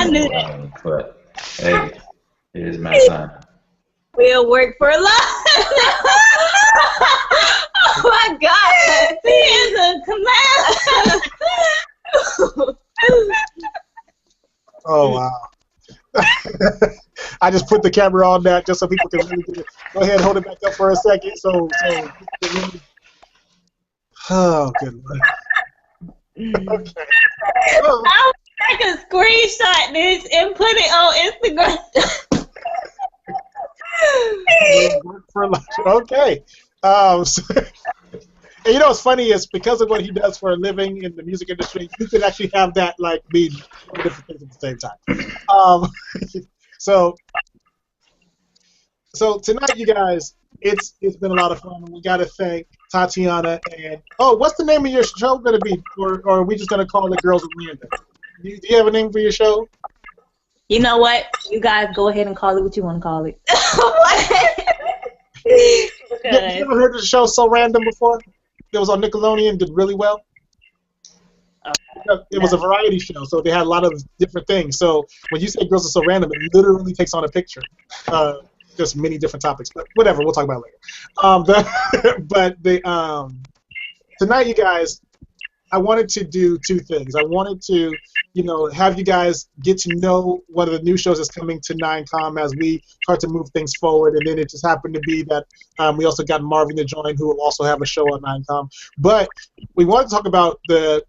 knew that. But hey, here's my sign. We'll work for love. Oh my God! He is a command. Oh wow! I just put the camera on that just so people can really get it. Go ahead, hold it back up for a second. Oh, good Lord. Okay. I can screenshot this and put it on Instagram. Okay. And what's funny is, because of what he does for a living in the music industry, you could actually have that mean different things at the same time. So tonight, you guys, it's been a lot of fun. We got to thank Tatiana and what's the name of your show going to be, or are we just going to call it Girls of Random? Do you have a name for your show? You know what? You guys go ahead and call it what you want to call it. You ever heard of the show So Random before? It was on Nickelodeon, did really well. It was a variety show, so they had a lot of different things. So when you say Girls Are So Random, it literally takes on a picture. Just many different topics, but whatever, we'll talk about it later. Tonight, you guys, I wanted to do two things. I wanted to, have you guys get to know one of the new shows that's coming to 9Com as we start to move things forward. And then it just happened to be that we also got Marvin to join, who will also have a show on 9Com. But we want to talk about the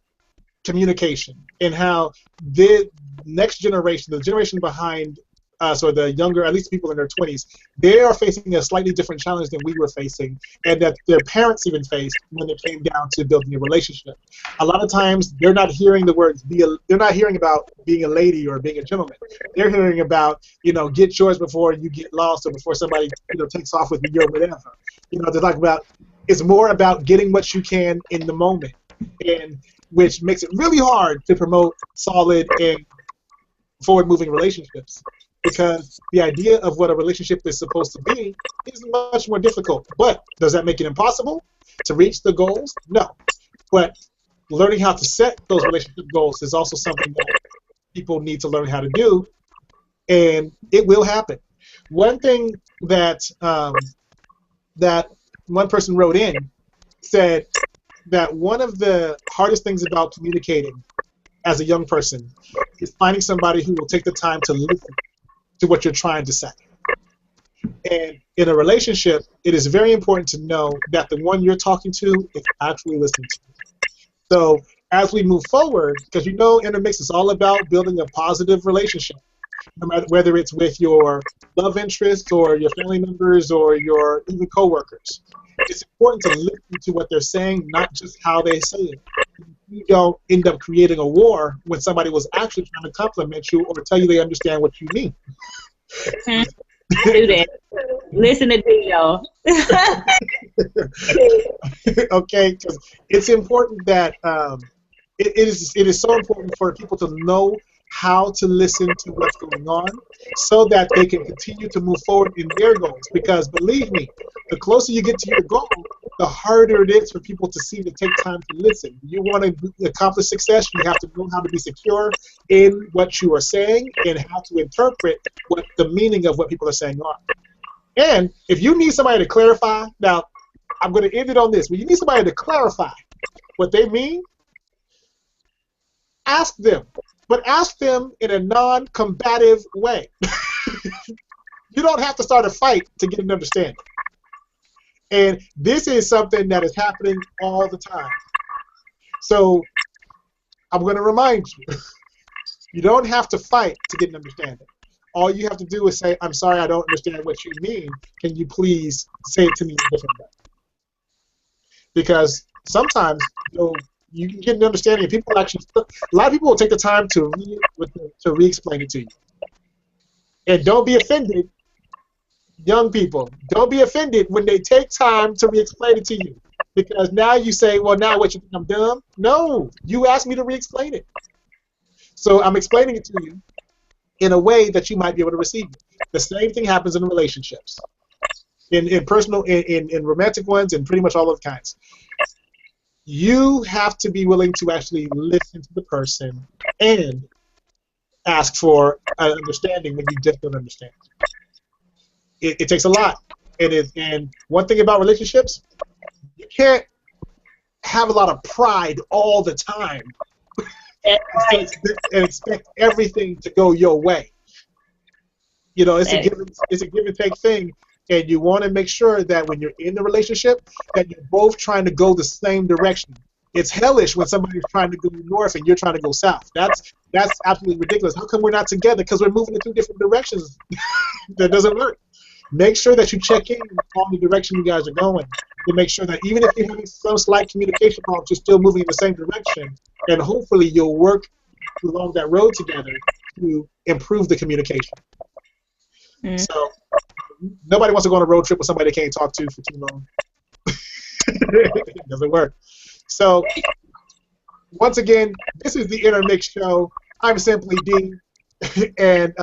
communication and how the next generation, the generation behind us, or the younger, at least people in their 20s, they are facing a slightly different challenge than we were facing, and that their parents even faced when it came down to building a relationship. A lot of times, they're not hearing the words. They're not hearing about being a lady or being a gentleman. They're hearing about, get yours before you get lost, or before somebody, takes off with you or whatever. They're talking about. It's more about getting what you can in the moment, and which makes it really hard to promote solid and forward-moving relationships. Because the idea of what a relationship is supposed to be is much more difficult. But does that make it impossible to reach the goals? No. But learning how to set those relationship goals is also something that people need to learn how to do, and it will happen. One thing that that one person wrote in said that one of the hardest things about communicating as a young person is finding somebody who will take the time to listen to what you're trying to say. And in a relationship, it is very important to know that the one you're talking to is actually listening to you. So as we move forward, because INNERMIX is all about building a positive relationship, no matter whether it's with your love interests or your family members or your even coworkers. It's important to listen to what they're saying, not just how they say it. You don't end up creating a war when somebody was actually trying to compliment you or tell you they understand what you mean. I do that. Listen to me, y'all. Okay, because it's important that it is so important for people to know how to listen to what's going on so that they can continue to move forward in their goals. Because believe me, the closer you get to your goal, the harder it is for people to see to take time to listen. You want to accomplish success, you have to know how to be secure in what you are saying and how to interpret what the meaning of what people are saying are. And if you need somebody to clarify, now I'm going to end it on this. When you need somebody to clarify what they mean, ask them. But ask them in a non-combative way. You don't have to start a fight to get an understanding. And this is something that is happening all the time. So I'm going to remind you, you don't have to fight to get an understanding. All you have to do is say, I'm sorry, I don't understand what you mean. Can you please say it to me in a different way? Because sometimes you can get an understanding. People actually, a lot of people will take the time to re-explain it to you. And don't be offended, young people. Don't be offended when they take time to re-explain it to you. Because now you say, well, now what, you think I'm dumb? No, you asked me to re-explain it. So I'm explaining it to you in a way that you might be able to receive it. The same thing happens in relationships, in personal, in romantic ones, and pretty much all of kinds. You have to be willing to actually listen to the person and ask for an understanding when you just don't understand. It takes a lot. And one thing about relationships, you can't have a lot of pride all the time and expect everything to go your way. It's a give and take thing. And you want to make sure that when you're in the relationship, that you're both trying to go the same direction. It's hellish when somebody's trying to go north and you're trying to go south. That's absolutely ridiculous. How come we're not together? Because we're moving in two different directions. That doesn't work. Make sure that you check in on the direction you guys are going to make sure that even if you're having some slight communication problems, you're still moving in the same direction. And hopefully you'll work along that road together to improve the communication. Mm. So nobody wants to go on a road trip with somebody they can't talk to for too long. It doesn't work. So once again, this is the INNERMIX show. I'm Simply D. and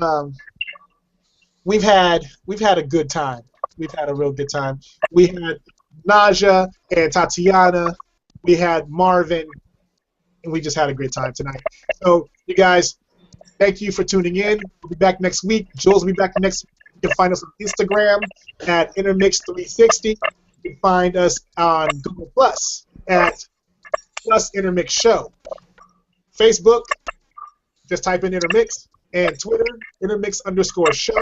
we've had a good time. We've had a real good time. We had Naja and Tatiana. We had Marvin, and we just had a great time tonight. So, you guys, thank you for tuning in. We'll be back next week. Jules will be back next week. You can find us on Instagram at INNERMIX360. You can find us on Google Plus at Plus INNERMIX Show. Facebook, just type in INNERMIX. And Twitter, INNERMIX_show.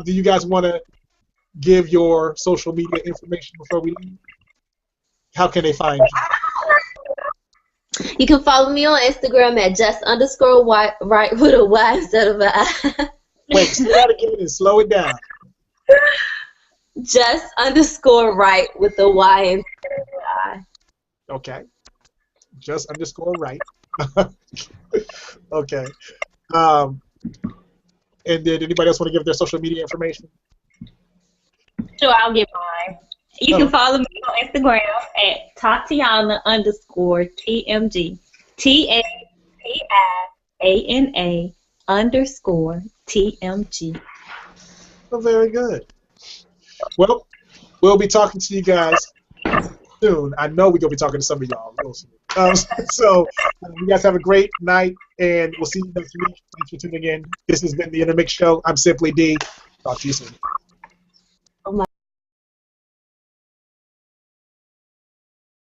Do you guys want to give your social media information before we leave? How can they find you? You can follow me on Instagram at just_right with a Y instead of a I. Wait, say that again and slow it down. Just_right with a Y instead of a I. Okay. Just_right. Okay. And did anybody else want to give their social media information? Sure, I'll give mine. You can follow me on Instagram at Tatiana_TMG. TATIANA_TMG. Oh, very good. Well, we'll be talking to you guys soon. I know we're going to be talking to some of y'all real soon. So, you guys have a great night, and we'll see you next week. Thanks for tuning in. This has been the INNERMIX Show. I'm Simply D. Talk to you soon.